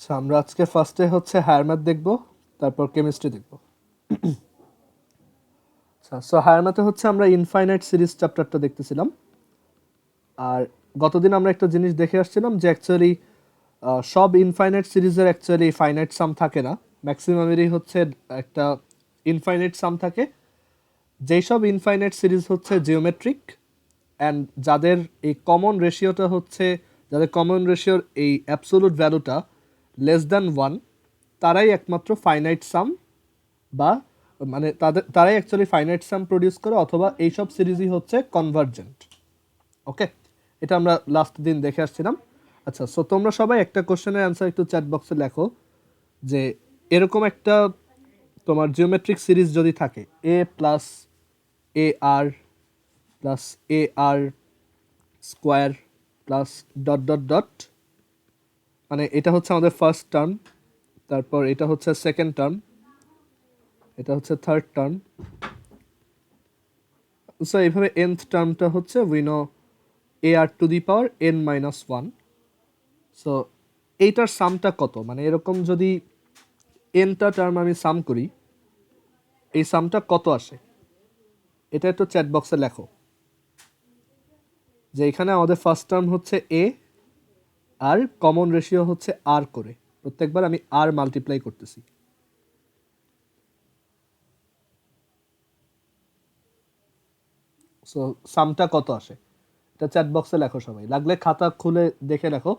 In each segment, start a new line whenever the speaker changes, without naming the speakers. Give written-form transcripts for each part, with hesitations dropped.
আচ্ছা, আমরা আজকে ফার্স্টে হচ্ছে হায়ার ম্যাথ দেখব, তারপর কেমিস্ট্রি দেখব। আচ্ছা, সো হায়ার ম্যাথে হচ্ছে আমরা ইনফাইনাইট সিরিজ চ্যাপ্টারটা দেখতেছিলাম। আর গতদিন আমরা একটা জিনিস দেখে আসছিলাম যে অ্যাকচুয়ালি সব ইনফাইনাইট সিরিজের অ্যাকচুয়ালি ফাইনাইট সাম থাকে না, ম্যাক্সিমামেরই হচ্ছে একটা ইনফাইনাইট সাম থাকে। যেই সব ইনফাইনাইট সিরিজ হচ্ছে জিওমেট্রিক অ্যান্ড যাদের এই কমন রেশিওটা হচ্ছে, যাদের কমন রেশিওর এই অ্যাবসোলুট ভ্যালুটা লেস দ্যান 1, তারাই একমাত্র ফাইনাইট সাম, বা মানে তারাই অ্যাকচুয়ালি ফাইনাইট সাম প্রডিউস করে, অথবা এইসব সিরিজই হচ্ছে কনভার্জেন্ট। ওকে, এটা আমরা লাস্ট দিন দেখে আসছিলাম। আচ্ছা, সো তোমরা সবাই একটা কোশ্চেনের অ্যান্সার একটু চ্যাট বক্সে লেখো যে এরকম একটা তোমার জিওমেট্রিক সিরিজ যদি থাকে A plus A R plus A R square plus dot dot dot, মানে এটা হচ্ছে আমাদের ফার্স্ট টার্ম, তারপর এটা হচ্ছে সেকেন্ড টার্ম, এটা হচ্ছে থার্ড টার্ম। সো এইভাবে nth টার্মটা হচ্ছে we know a r to the power n minus one. So এইটার সামটা কত, মানে এরকম যদি nটা টার্ম আমি সাম করি, এই সামটা কত আসে, এটা একটু চ্যাট বক্সে লেখো। যে এখানে আমাদের ফার্স্ট টার্ম হচ্ছে এ, আর কমন রেশিও হচ্ছে আর করে, প্রত্যেকবার আমি আর মাল্টিপ্লাই করতেছি। সো সামটা কত আসে, এটা চ্যাট বক্সে লেখো সবাই, লাগলে খাতা খুলে দেখে লেখো।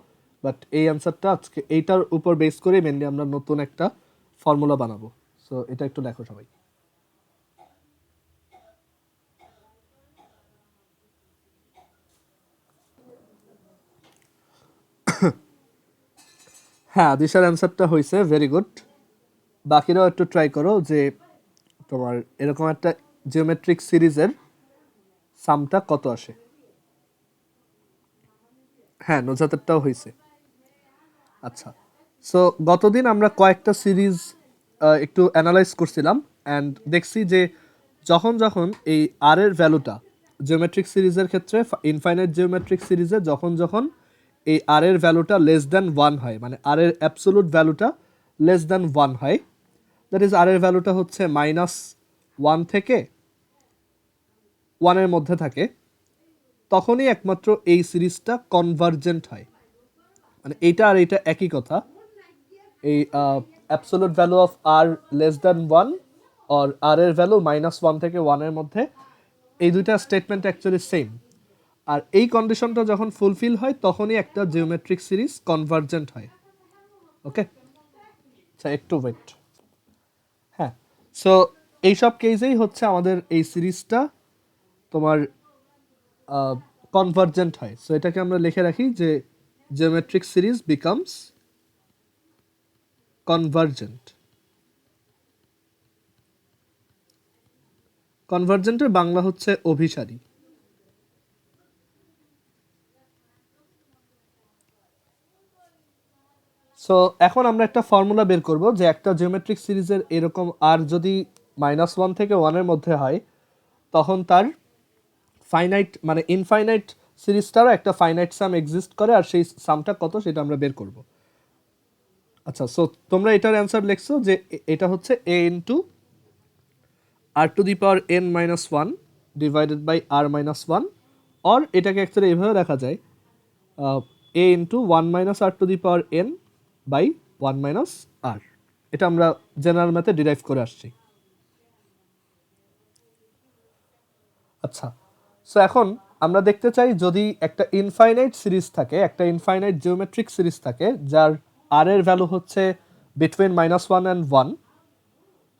বাট এই অ্যান্সারটা আজকে এইটার উপর বেস করে মেনলি আমরা নতুন একটা ফর্মুলা বানাবো। সো এটা একটু লেখো সবাই। হ্যাঁ, দিশার অ্যান্সারটা হয়েছে, ভেরি গুড। বাকিরাও একটু ট্রাই করো যে তোমার এরকম একটা জিওমেট্রিক সিরিজের সামটা কত আসে। হ্যাঁ, নোজাতেরটাও হয়েছে। আচ্ছা, সো গতদিন আমরা কয়েকটা সিরিজ একটু অ্যানালাইজ করছিলাম অ্যান্ড দেখছি যে যখন যখন এই আর এর ভ্যালুটা জিওমেট্রিক সিরিজের ক্ষেত্রে, ইনফাইনাইট জিওমেট্রিক সিরিজে যখন যখন এই আর এর ভ্যালুটা লেস দ্যান ওয়ান হয়, মানে আর এর অ্যাবসোলুট ভ্যালুটা লেস দ্যান ওয়ান হয়, দ্যাট ইজ আর এর ভ্যালুটা হচ্ছে মাইনাস ওয়ান থেকে ওয়ানের মধ্যে থাকে, তখনই একমাত্র এই সিরিজটা কনভার্জেন্ট হয়। মানে এইটা আর এইটা একই কথা। এই absolute value of R less than one আর আর এর ভ্যালু মাইনাস ওয়ান থেকে ওয়ানের মধ্যে, এই দুইটা স্টেটমেন্ট অ্যাকচুয়ালি সেম। আর এই কন্ডিশনটা যখন ফুলফিল হয় তখনই একটা জিওমেট্রিক সিরিজ কনভার্জেন্ট হয়। ওকে, আচ্ছা একটু ওয়েট। হ্যাঁ, সো এইসব কেসেই হচ্ছে আমাদের এই সিরিজটা তোমার কনভার্জেন্ট হয়। সো এটাকে আমরা লিখে রাখি যে জিওমেট্রিক সিরিজ বিকামস কনভার্জেন্ট। কনভার্জেন্টের বাংলা হচ্ছে অভিসারী। সো এখন আমরা একটা ফর্মুলা বের করব যে একটা জিওমেট্রিক সিরিজের এরকম আর যদি মাইনাস ওয়ান থেকে ওয়ানের মধ্যে হয়, তখন তার ফাইনাইট মানে ইনফাইনাইট সিরিজটারও একটা ফাইনাইট সাম এক্সিস্ট করে, আর সেই সামটা কত সেটা আমরা বের করব। আচ্ছা, সো তোমরা এটার অ্যান্সার লিখছো যে এটা হচ্ছে A into R to the power N minus one divided by R minus one, or এটাকে অ্যাকচুয়ালি এইভাবে রাখা যায় A into one minus R to the power N by one minus R. এটা আমরা জেনারেল ম্যাথে ডিরাইভ করে আসছি। আচ্ছা, সো এখন আমরা দেখতে চাই যদি একটা ইনফাইনাইট সিরিজ থাকে, একটা ইনফাইনাইট জিওমেট্রিক সিরিজ থাকে যার আর এর ভ্যালু হচ্ছে between minus one and one,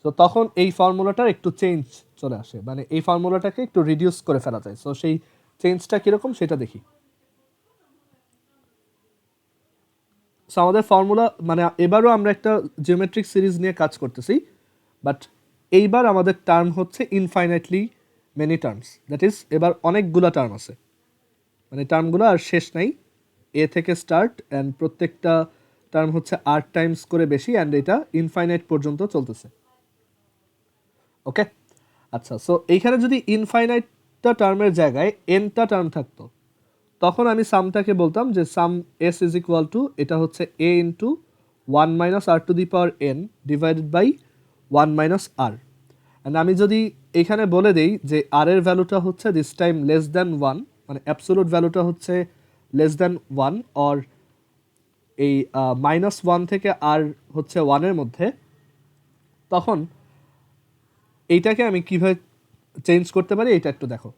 তো তখন এই ফর্মুলাটার একটু চেঞ্জ চলে আসে, মানে এই ফর্মুলাটাকে একটু রিডিউস করে ফেলা যায়। সো সেই চেঞ্জটা কীরকম সেটা দেখি। সো আমাদের ফর্মুলা মানে এবারও আমরা একটা জিওমেট্রিক সিরিজ নিয়ে কাজ করতেছি, বাট এইবার আমাদের টার্ম হচ্ছে infinitely many terms, that is এবার অনেকগুলো টার্ম আছে, মানে টার্মগুলো আর শেষ নাই, এ থেকে স্টার্ট অ্যান্ড প্রত্যেকটা টার্ম হচ্ছে আর টাইমস করে বেশি, অ্যান্ড এটা ইনফাইনাইট পর্যন্ত চলতেছে। ওকে, আচ্ছা, সো এইখানে যদি ইনফাইনাইটটা টার্মের জায়গায় এনটা টার্ম থাকতো, তখন আমি সামটাকে বলতাম যে sum S is equal to, এটা হচ্ছে A into 1 minus R to the power N divided by 1 minus R. And আমি যদি এখানে বলে দেই যে আর এর ভ্যালুটা হচ্ছে দিস টাইম লেস দ্যান 1, মানে অ্যাবসোলুট ভ্যালুটা হচ্ছে লেস দ্যান 1, অর এই -1 থেকে আর হচ্ছে 1-এর মধ্যে, তখন এইটাকে আমি কীভাবে চেঞ্জ করতে পারি এটা একটু দেখো।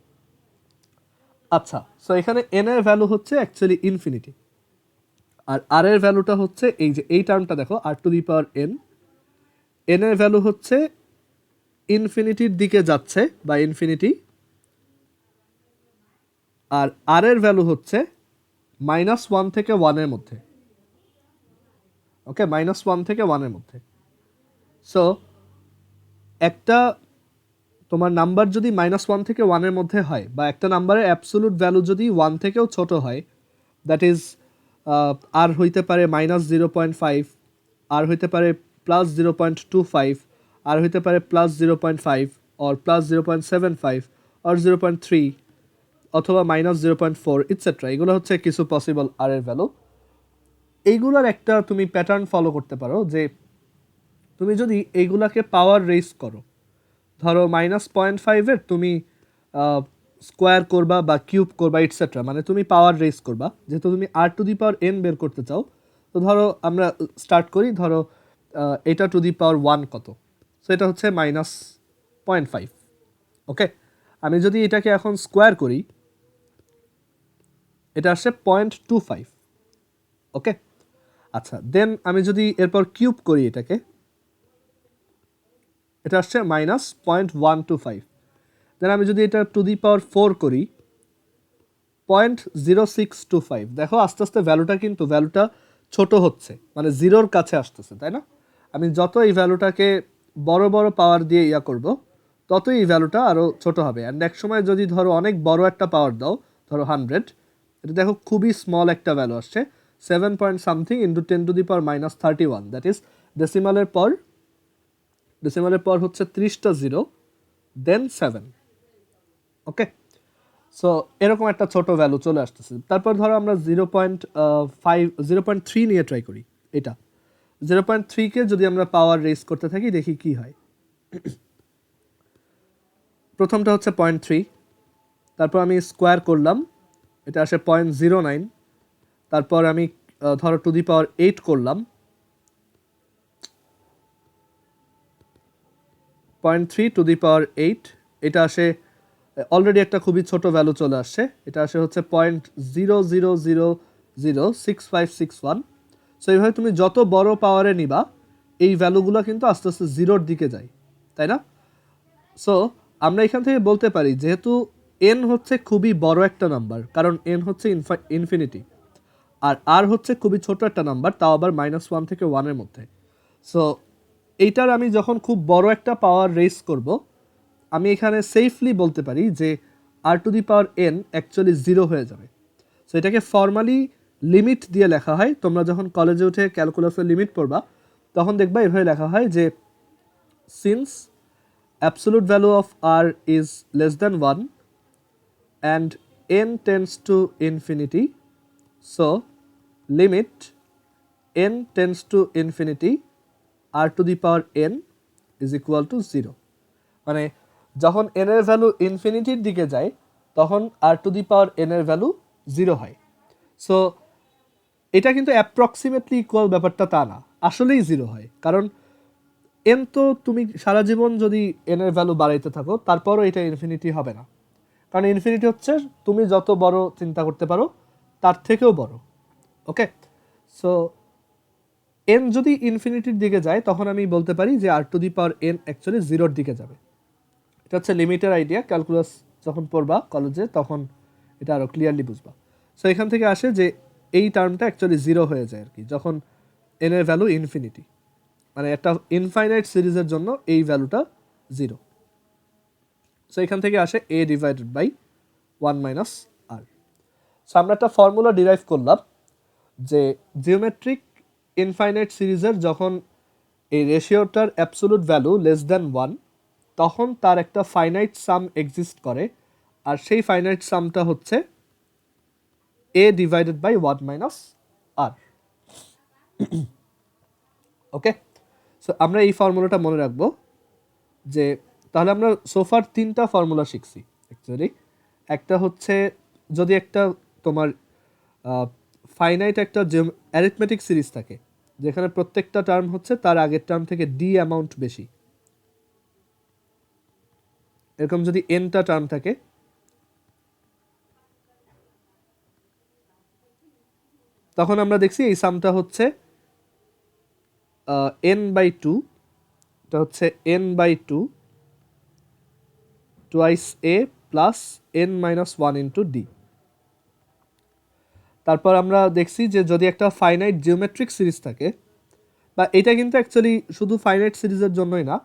আচ্ছা, সো এখানে এন এর ভ্যালু হচ্ছে অ্যাকচুয়ালি ইনফিনিটি, আর আর এর ভ্যালুটা হচ্ছে এই যে এই টার্মটা দেখো R to the power N, N এর ভ্যালু হচ্ছে ইনফিনিটির দিকে যাচ্ছে বা ইনফিনিটি, আর আর এর ভ্যালু হচ্ছে -1 থেকে 1-এর মধ্যে। ওকে, -1 থেকে 1-এর মধ্যে। সো একটা তোমার নাম্বার যদি -1 থেকে 1-এর মধ্যে হয়, বা একটা নাম্বারের অ্যাবসোলুট ভ্যালু যদি 1 থেকেও ছোট হয়, দ্যাট ইজ আর হইতে পারে -0.5, আর হইতে পারে +0.25, আর হইতে পারে +0.5, অর +0.75, অর 0.3, অথবা -0.4 ইটসেট্রা। এগুলো হচ্ছে কিছু পসিবল আর এর ভ্যালু। এইগুলোর একটা তুমি প্যাটার্ন ফলো করতে পারো, যে তুমি যদি এইগুলাকে পাওয়ার রেইজ করো, ধরো -0.5-এর তুমি স্কোয়ার করবা বা কিউব করবা ইটসেট্রা, মানে তুমি পাওয়ার রেইজ করবা, যেহেতু তুমি আর টু দি পাওয়ার এন বের করতে চাও। তো ধরো আমরা স্টার্ট করি, ধরো এটা টু দি পাওয়ার 1 কত, সো এটা হচ্ছে -0.5। ওকে, আমি যদি এটাকে এখন স্কোয়ার করি, এটা আসছে 0.25। ওকে, আচ্ছা, দেন আমি যদি এরপর কিউব করি এটাকে, এটা আসছে -0.125। দেন আমি যদি এটা টু দি পাওয়ার 4 করি, 0.0625। দেখো আস্তে আস্তে ভ্যালুটা ছোট হচ্ছে, মানে জিরোর কাছে আসতেছে, তাই না? আমি যত এই ভ্যালুটাকে বড় বড় পাওয়ার দিয়ে করব, ততই এই ভ্যালুটা আরও ছোট হবে। অ্যান্ড এক সময় যদি ধরো অনেক বড় একটা পাওয়ার দাও, ধরো 100, এটা দেখো খুবই স্মল একটা ভ্যালু আসছে, 7 point something into 10 to the power -31, that is ডেসিমালের পর হচ্ছে 30টা জিরো, দেন 7। ওকে, সো এরকম একটা ছোট ভ্যালু চলে আসতেছে। তারপর ধরো আমরা 0.3 নিয়ে ট্রাই করি। এটা 0.3-কে যদি আমরা পাওয়ার রেজ করতে থাকি, দেখি কি হয়। প্রথমটা হচ্ছে 0.3, তারপর আমি স্কোয়ার করলাম, এটা আসে 0.09। তারপর আমি ধরো টু দি পাওয়ার 8 করলাম, 0.3 টু দি পাওয়ার 8, এটা আসে অলরেডি একটা খুবই ছোট ভ্যালু চলে আসছে, এটা আসে হচ্ছে 0.00006561। সো এইভাবে তুমি যত বড় পাওয়ারে নিবা, এই ভ্যালুগুলো কিন্তু আস্তে আস্তে জিরোর দিকে যায়, তাই না? সো আমরা এখান থেকে বলতে পারি, যেহেতু এন হচ্ছে খুবই বড় একটা নাম্বার, কারণ এন হচ্ছে ইনফিনিটি, আর আর হচ্ছে খুবই ছোট একটা নাম্বার, তাও আবার -1 থেকে 1-এর মধ্যে। সো এইটার আমি যখন খুব বড় একটা পাওয়ার রেজ করব, আমি এখানে সেফলি বলতে পারি যে R to the power N actually zero হয়ে যাবে। সো এটাকে ফর্মালি লিমিট দিয়ে লেখা হয়। তোমরা যখন কলেজে উঠে ক্যালকুলাসের লিমিট পড়বা, তখন দেখবা এভাবে লেখা হয় যে since absolute value of r is less than 1 and n tends to infinity, so limit n tends to infinity r to the power n is equal to 0। মানে যখন এন এর ভ্যালু ইনফিনিটির দিকে যায়, তখন আর টু দি পাওয়ার এন এর value 0 হয়। So এটা কিন্তু অ্যাপ্রক্সিমেটলি ইকুয়াল ব্যাপারটা তা না, আসলেই 0 হয়। কারণ এন তো তুমি সারা জীবন যদি এন এর ভ্যালু বাড়াইতে থাকো, তারপরও এটা ইনফিনিটি হবে না। কারণ ইনফিনিটি হচ্ছে তুমি যত বড় চিন্তা করতে পারো তার থেকেও বড়। ওকে, সো এন যদি ইনফিনিটির দিকে যায়, তখন আমি বলতে পারি যে R to the power N actually 0-র দিকে যাবে। এটা হচ্ছে লিমিটের আইডিয়া। ক্যালকুলাস যখন পড়বা কলেজে, তখন এটা আরও ক্লিয়ারলি বুঝবা। সো এখান থেকে আসে যে এই টার্মটা অ্যাকচুয়ালি 0 হয়ে যায় আর কি, যখন এন এর ভ্যালু ইনফিনিটি, মানে একটা ইনফাইনাইট সিরিজের জন্য এই ভ্যালুটা 0। সো এখান থেকে আসে a divided by 1 minus R. So আমরা একটা ফর্মুলা ডিরাইভ করলাম যে জিওমেট্রিক ইনফাইনাইট সিরিজের যখন এই রেশিওটার অ্যাবসোলুট ভ্যালু লেস দ্যান 1, তখন তার একটা ফাইনাইট সাম এক্সিস্ট করে, আর সেই ফাইনাইট সামটা হচ্ছে a divided by 1 minus r. Okay, so আমরা এই ফর্মুলাটা মনে রাখবো যে তাহলে আমরা সোফার 3টা ফর্মুলা শিখছি অ্যাকচুয়ালি। একটা হচ্ছে যদি একটা তোমার ফাইনাইট একটা অ্যারিথমেটিক সিরিজ থাকে যেখানে প্রত্যেকটা টার্ম হচ্ছে তার আগের টার্ম থেকে ডি অ্যামাউন্ট বেশি, এরকম যদি এনটা টার্ম থাকে তখন আমরা দেখছি এই সামটা হচ্ছে n/2, এটা হচ্ছে n/2 twice a plus n-1 into D. তারপর আমরা দেখছি যে যদি একটা ফাইনাইট জিওমেট্রিক সিরিজ থাকে, বা এটা কিন্তু অ্যাকচুয়ালি শুধু ফাইনাইট সিরিজের জন্যই না,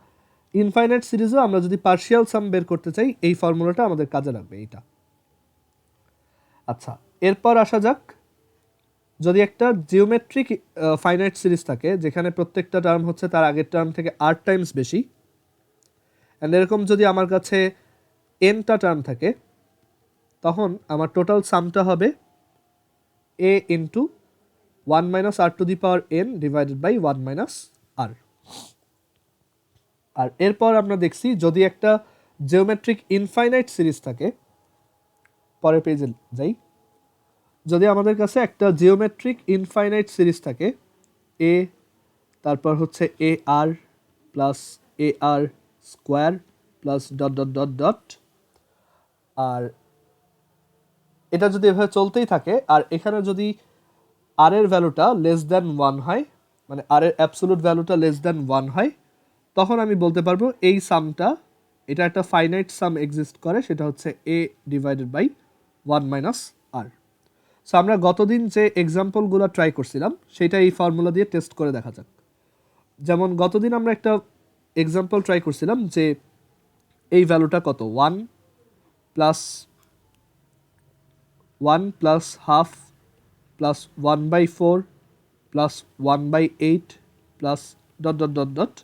ইনফাইনাইট সিরিজও আমরা যদি পার্শিয়াল সাম বের করতে চাই এই ফর্মুলাটা আমাদের কাজে লাগবে এইটা। আচ্ছা, এরপর আসা যাক যদি একটা জিওমেট্রিক ফাইনাইট সিরিজ থাকে যেখানে প্রত্যেকটা টার্ম হচ্ছে তার আগের টার্ম থেকে r টাইমস বেশি, অ্যান্ড এরকম যদি আমার কাছে nটা টার্ম থাকে তখন আমার টোটাল সামটা হবে a into 1 minus r to the power n divided by 1 minus r। আর এরপর আমরা দেখছি যদি একটা জিওমেট্রিক ইনফাইনাইট সিরিজ থাকে, পরের পেজে যাই, যদি আমাদের কাছে একটা জিওমেট্রিক ইনফাইনাইট সিরিজ থাকে এ, তারপর হচ্ছে A R plus A R square plus dot dot dot dot, আর এটা যদি এভাবে চলতেই থাকে আর এখানে যদি আর এর ভ্যালুটা লেস দ্যান 1 হয়, মানে আর এর অ্যাবসোলুট ভ্যালুটা লেস দ্যান 1 হয়, তখন আমি বলতে পারবো এই সামটা, এটা একটা ফাইনাইট সাম এক্সিস্ট করে, সেটা হচ্ছে এ divided by 1 minus R. So আমরা গতদিন যে এক্সাম্পলগুলো ট্রাই করছিলাম সেটা এই ফর্মুলা দিয়ে টেস্ট করে দেখা যাক। যেমন গতদিন আমরা একটা এক্সাম্পল ট্রাই করছিলাম যে এই ভ্যালুটা কত, 1 plus half plus 1/4 plus 1/8 plus dot dot dot dot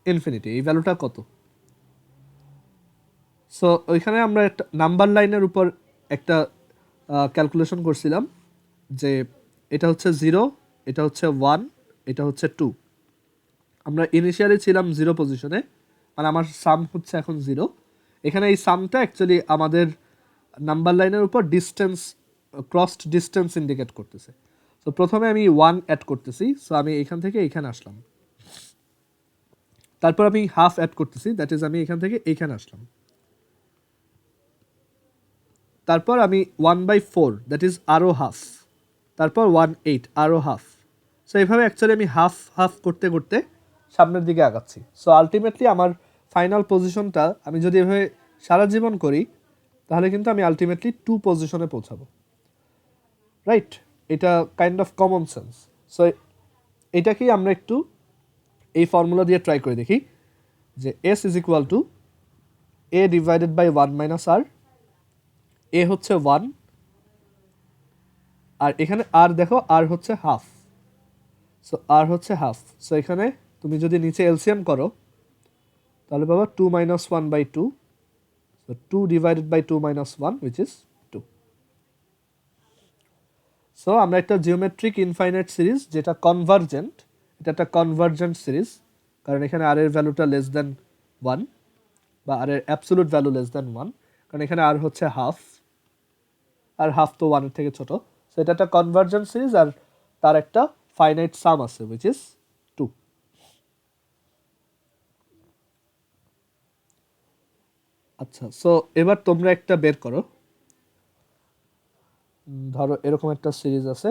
infinity, এই ভ্যালুটা কত। সো ওইখানে আমরা একটা নাম্বার লাইনের উপর একটা ক্যালকুলেশন করছিলাম যে এটা হচ্ছে 0, এটা হচ্ছে 1, এটা হচ্ছে 2। আমরা ইনিশিয়ালি ছিলাম 0 পজিশনে, মানে আমার সাম হচ্ছে এখন 0। এখানে এই সামটা অ্যাকচুয়ালি আমাদের নাম্বার লাইনের উপর ডিস্টেন্স, ক্রসড ডিস্টেন্স ইন্ডিকেট করতেছে। তো প্রথমে আমি 1 অ্যাড করতেছি, সো আমি এখান থেকে এইখানে আসলাম। তারপর আমি হাফ অ্যাড করতেছি, দ্যাট ইজ আমি এখান থেকে এইখানে আসলাম। তারপর আমি 1/4, দ্যাট ইজ আরও হাফ। তারপর 1/8 আরও হাফ। সো এইভাবে অ্যাকচুয়ালি আমি হাফ হাফ করতে করতে সামনের দিকে আগাচ্ছি। সো আলটিমেটলি আমার ফাইনাল পজিশনটা আমি যদি এভাবে সারা জীবন করি তাহলে কিন্তু আমি আলটিমেটলি 2 পজিশনে পৌঁছাবো, রাইট? এটা kind of common sense. So এটাকেই আমরা একটু এই ফর্মুলা দিয়ে ট্রাই করে দেখি যে S is equal to A divided by 1 minus আর। এ হচ্ছে 1 আর এখানে আর দেখো আর হচ্ছে হাফ, সো আর হচ্ছে হাফ। সো এখানে তুমি যদি নিচে এলসিএম করো তাহলে পাবা 2 minus 1/2, so 2 divided by 2 minus 1 which is 2। So আমরা একটা জিওমেট্রিক ইনফাইনাইট সিরিজ যেটা কনভার্জেন্ট, এটা একটা কনভার্জেন্ট সিরিজ, কারণ এখানে আর এর ভ্যালুটা লেস দ্যান 1 বা আর এর অ্যাবসোলুট ভ্যালু লেস দ্যান 1, কারণ এখানে আর হচ্ছে হাফ, আর হাফ তো 1 এর থেকে ছোট। সো এটা একটা কনভার্জেন্ট সিরিজ আর তার একটা ফাইনাইট সাম আছে উইচ ইজ 2। আচ্ছা, সো এবার তোমরা একটা বের করো, ধরো এরকম একটা সিরিজ আছে,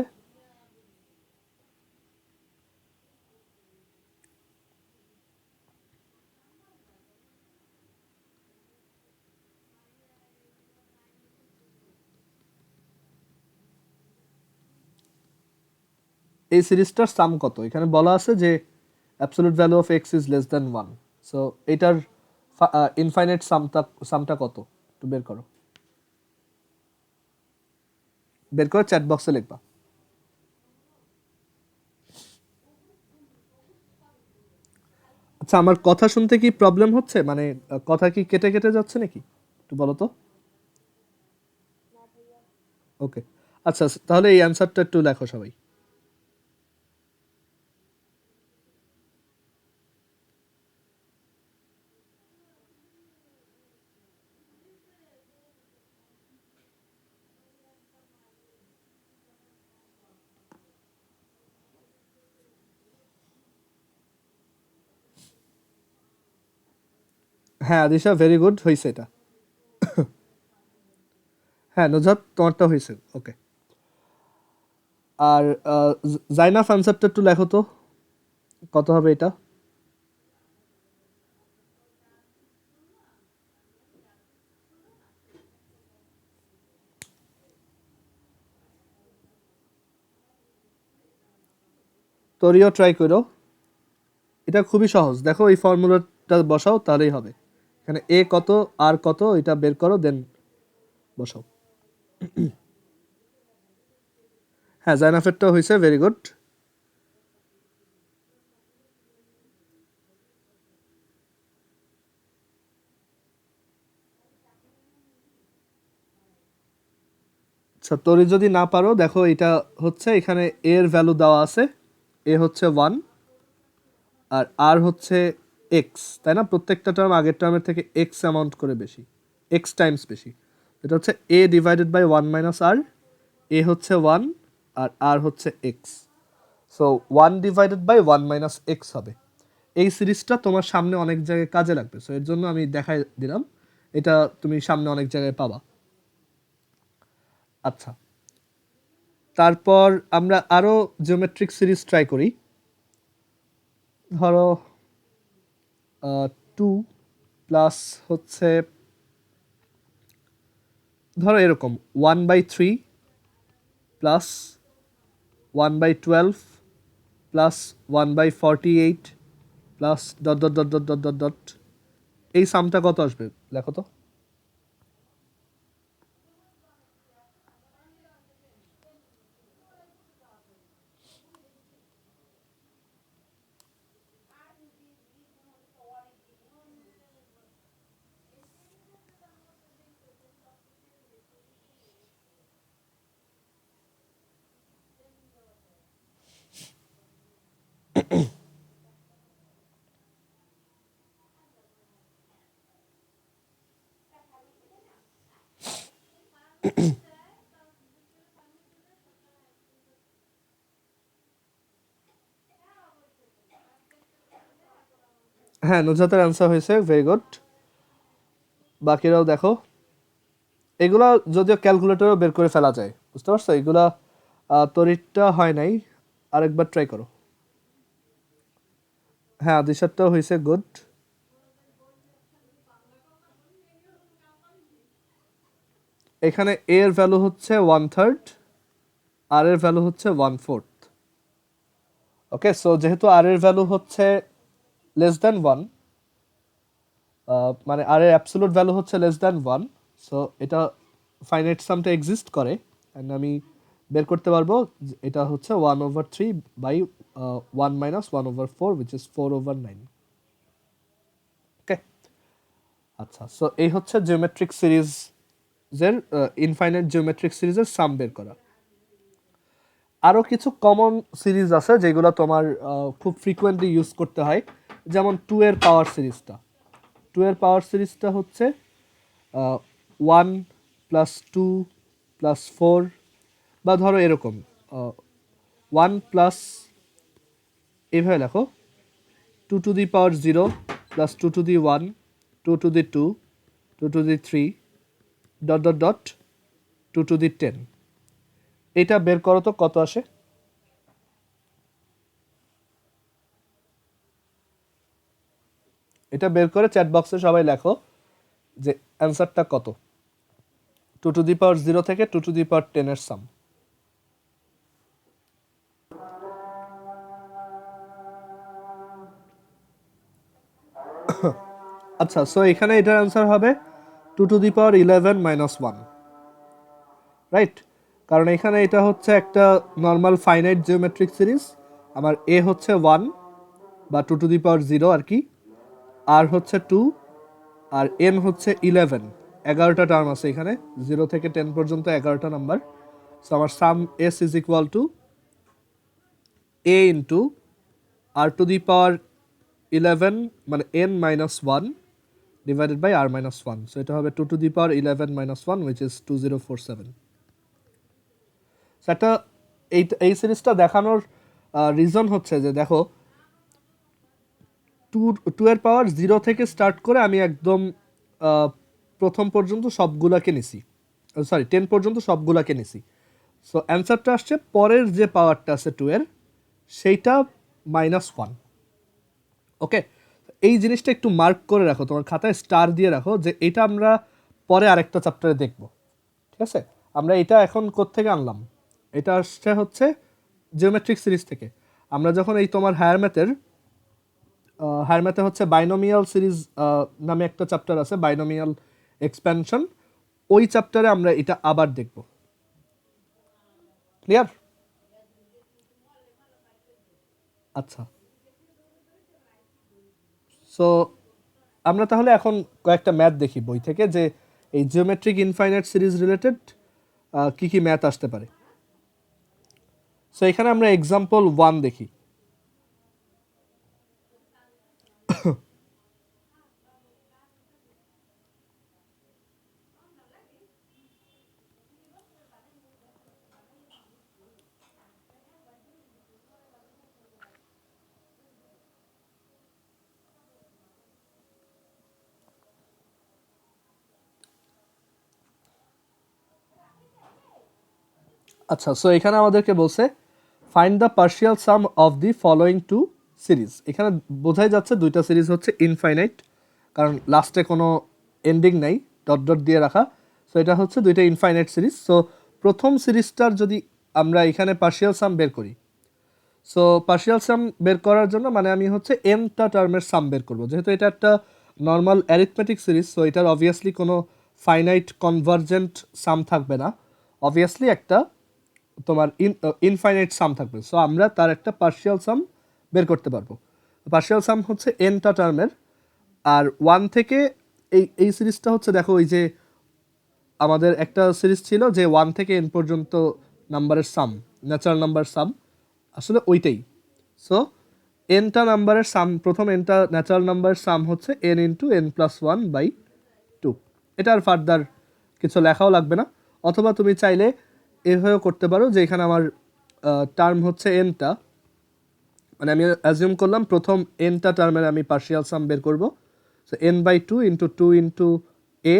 এই সিরিজটার সাম কত, এখানে বলা আছে যে absolute value of x is less than 1। So এটার ইনফাইনাইট সামটা কত একটু বের করো, বের করে চ্যাট বক্সে লিখবা। আচ্ছা, আমার কথা শুনতে কি প্রবলেম হচ্ছে, মানে কথা কি কেটে কেটে যাচ্ছে নাকি একটু বলো তো। ওকে, আচ্ছা তাহলে এই অ্যান্সারটা একটু লেখো সবাই। হ্যাঁ দিশা, ভেরি গুড, হয়েছে এটা। হ্যাঁ নুজহাত, তোমারটা হয়েছে, ওকে। আর জাইনাফ অ্যান্সারটা একটু লেখো তো, কত হবে এটা? তোরিও ট্রাই করো, এটা খুবই সহজ। দেখো এই ফর্মুলাটা বসাও তাহলেই হবে। এখানে এ কত আর কত এটা বের করো, দেন বসাও। হ্যাঁ জাইনাফেরটাও হয়েছে, ভেরি গুড। আচ্ছা তোরি যদি না পারো, দেখো এটা হচ্ছে এখানে এর ভ্যালু দেওয়া আছে, এ হচ্ছে 1 আর আর হচ্ছে এক্স, তাই না? প্রত্যেকটা টার্ম আগের টার্মের থেকে এক্স অ্যামাউন্ট করে বেশি, এক্স টাইমস বেশি। এটা হচ্ছে এ ডিভাইডেড বাই 1 মাইনাস আর, এ হচ্ছে 1 আর আর হচ্ছে x. So 1 divided by 1 minus x হবে। এই সিরিজটা তোমার সামনে অনেক জায়গায় কাজে লাগবে, সো এর জন্য আমি দেখাই দিলাম, এটা তুমি সামনে অনেক জায়গায় পাবা। আচ্ছা, তারপর আমরা আরও জিওমেট্রিক সিরিজ ট্রাই করি। ধরো 2 প্লাস হচ্ছে, ধরো এরকম 1/3 plus 1/12 plus 1/48 plus dot dot dot dot dot dot dot, এই সামটা কত আসবে লেখো তো। হ্যাঁ নুজহাতের অ্যান্সার হয়েছে, ভেরি গুড। বাকিরাও দেখো, এগুলা যদিও ক্যালকুলেটরও বের করে ফেলা যায়, বুঝতে পারছো? এগুলা তরিটা হয় নাই, আরেকবার ট্রাই করো। হ্যাঁ দিশারটাও হয়েছে, গুড। এখানে এ এর ভ্যালু হচ্ছে 1/3, আর এর ভ্যালু হচ্ছে 1/4। ওকে, সো যেহেতু আর এর ভ্যালু হচ্ছে লেস দ্যান 1, মানে আর এর অ্যাবসোলুট ভ্যালু হচ্ছে লেস দ্যান 1, সো এটা ফাইনাইট সামটা এক্সিস্ট করে, অ্যান্ড আমি বের করতে পারবো এটা হচ্ছে 1/3 বাই 1 মাইনাস 1/4 উইচ ইজ 4/9। ওকে, আচ্ছা, সো এই হচ্ছে জিওমেট্রিক সিরিজের, ইনফাইনাইট জিওমেট্রিক সিরিজের সাম বের করা। আরও কিছু কমন সিরিজ আছে যেগুলো তোমার খুব ফ্রিকোয়েন্টলি ইউজ করতে হয়, যেমন 2 এর পাওয়ার সিরিজটা। 2 এর পাওয়ার সিরিজটা হচ্ছে 1 প্লাস 2 প্লাস 4, বা ধরো এরকম 1 প্লাস, এইভাবে লেখো 2 to the power 0 plus 2 to the 1, 2 to the 2, 2 to the 3, dot dot dot 2 to দি 10। এটা বের করো তো কত আসে। এটা বের করে চ্যাট বক্সে সবাই লেখো যে অ্যান্সারটা কত, 2 টু দি পাওয়ার 0 থেকে 2 টু দি পাওয়ার 10 এর সাম। আচ্ছা, সো এখানে এটার অ্যান্সার হবে 2 to the power 11 minus 1, right? কারণ এখানে এটা হচ্ছে একটা নর্মাল ফাইনাইট জিওমেট্রিক সিরিজ। আমার এ হচ্ছে 1 বা 2 টু দি পাওয়ার 0 আর কি, আর হচ্ছে 2, আর এন হচ্ছে 11, 11টা টার্ম আছে এখানে, 0 থেকে 10 পর্যন্ত 11টা নাম্বার। সো আমার sum S is equal to A into R to the power 11 মানে N minus 1 divided by R minus 1, so এটা হবে 2 to the power 11 minus 1 which is 2047। একটা এই সিরিজটা দেখানোর রিজন হচ্ছে যে দেখো টু এর পাওয়ার 0 থেকে স্টার্ট করে আমি একদম প্রথম পর্যন্ত সবগুলাকে নিছি, সরি 10 পর্যন্ত সবগুলাকে নিছি। সো অ্যান্সারটা আসছে পরের যে পাওয়ারটা আছে 2 এর সেইটা -1। ওকে, এই জিনিসটা একটু মার্ক করে রাখো, তোমার খাতায় স্টার দিয়ে রাখো যে এটা আমরা পরে আরেকটা চ্যাপ্টারে দেখব। ঠিক আছে, আমরা এটা এখন কোত্থেকে আনলাম, এটা আসছে হচ্ছে জিওমেট্রিক সিরিজ থেকে। আমরা যখন এই তোমার হায়ার ম্যাথে হচ্ছে বাইনোমিয়াল সিরিজ নামে একটা চ্যাপ্টার আছে, বাইনোমিয়াল এক্সপ্যানশন, ওই চ্যাপ্টারে আমরা এটা আবার দেখব। ক্লিয়ার? আচ্ছা, সো আমরা তাহলে এখন কয়েকটা ম্যাথ দেখি বই থেকে, যে এই জিওমেট্রিক ইনফাইনাইট সিরিজ রিলেটেড কি কি ম্যাথ আসতে পারে। সো এখানে আমরা এক্সাম্পল 1 দেখি। আচ্ছা, সো এখানে আমাদেরকে বলছে find the partial sum of the following two series. এখানে বোঝাই যাচ্ছে দুইটা সিরিজ হচ্ছে ইনফাইনাইট, কারণ লাস্টে কোনো এন্ডিং নাই, ডট ডট দিয়ে রাখা। সো এটা হচ্ছে দুইটা ইনফাইনাইট সিরিজ। সো প্রথম সিরিজটার যদি আমরা এখানে পার্শিয়াল সাম বের করি, সো পার্শিয়াল সাম বের করার জন্য মানে আমি হচ্ছে এনটা টার্মের সাম বের করবো। যেহেতু এটা একটা নর্মাল অ্যারিথমেটিক সিরিজ, সো এটার অবভিয়াসলি কোনো ফাইনাইট কনভার্জেন্ট সাম থাকবে না, অবভিয়াসলি একটা তোমার ইনফাইনাইট সাম থাকবে। সো আমরা তার একটা পার্শিয়াল সাম বের করতে পারবো। পার্শিয়াল সাম হচ্ছে এনটা টার্মের। আর 1 থেকে এই সিরিজটা হচ্ছে, দেখো ওই যে আমাদের একটা সিরিজ ছিল যে 1 থেকে এন পর্যন্ত নাম্বারের সাম, ন্যাচারাল নাম্বার সাম, আসলে ওইটাই। সো এনটা নাম্বারের সাম, প্রথম এনটা ন্যাচারাল নাম্বারের সাম হচ্ছে এন ইন্টু এন প্লাস 1/2। এটা আর ফার্দার কিছু লেখাও লাগবে না। অথবা তুমি চাইলে এভাবেও করতে পারো যে এখানে আমার টার্ম হচ্ছে এনটা, মানে আমি অ্যাজিউম করলাম প্রথম এনটা টার্মের আমি পার্শিয়াল সাম বের করব। So n/2 into 2 into A,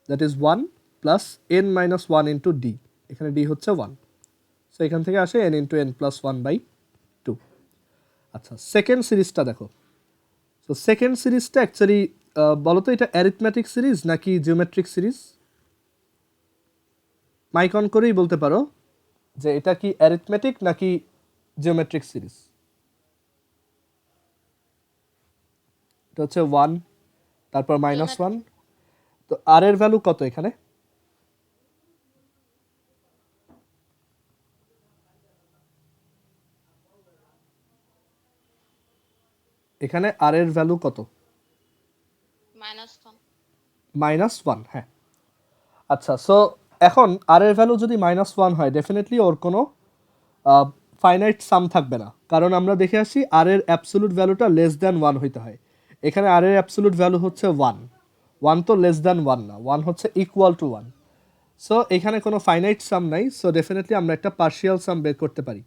that is 1, plus n-1 into D, এখানে ডি হচ্ছে 1। সো এখান থেকে আসে n ইন্টু n প্লাস 1/2। আচ্ছা, সেকেন্ড সিরিজটা দেখো। সো সেকেন্ড সিরিজটা অ্যাকচুয়ালি বলো তো এটা অ্যারিথমেটিক সিরিজ নাকি জিওমেট্রিক সিরিজ? মাইক অন করেই বলতে পারো যে এটা কি অ্যারিথমেটিক নাকি জিওমেট্রিক সিরিজ। এটা হচ্ছে 1, তারপর -1। তো আর এর ভ্যালু কত এখানে? এখানে আর এর ভ্যালু কত? -1, হ্যাঁ। আচ্ছা, সো এখন আর এর ভ্যালু যদি -1 হয়, ডেফিনেটলি ওর কোনো ফাইনাইট সাম থাকবে না, কারণ আমরা দেখে আসি আর এর অ্যাবসোলুট ভ্যালুটা লেস দ্যান 1 হইতে হয়। এখানে আর এর অ্যাবসোলুট ভ্যালু হচ্ছে 1, 1 তো লেস দ্যান 1 না, 1 হচ্ছে ইকুয়াল টু 1। সো এখানে কোনো ফাইনাইট সাম নাই, সো ডেফিনেটলি আমরা একটা পার্শিয়াল সাম বের করতে পারি।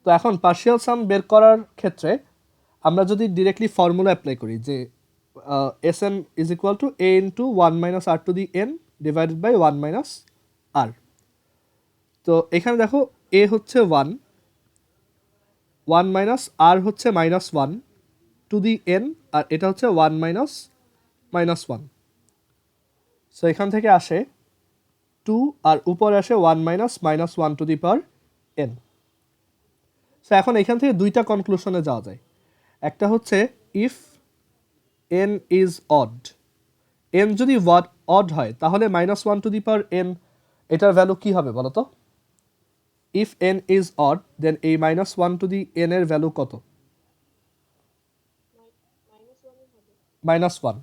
তো এখন পার্শিয়াল সাম বের করার ক্ষেত্রে আমরা যদি ডিরেক্টলি ফর্মুলা অ্যাপ্লাই করি যে S N is equal to A into 1 minus R to the N divided by 1 minus R. তো এখানে দেখো এ হচ্ছে 1, 1 মাইনাস আর হচ্ছে -1 টু দি এন, আর এটা হচ্ছে 1 মাইনাস -1। সো এখান থেকে আসে 2, আর উপরে আসে 1 minus -1 two the power N. So এখন এখান থেকে দুইটা কনক্লুশনে যাওয়া যায়। একটা হচ্ছে if n is odd, n যদি অড হয় তাহলে -1 টু দি পাওয়ার n এটার ভ্যালু কি হবে বলো তো? ইফ n ইজ অড দেন এই -1 টু দি n এর ভ্যালু কত? -1।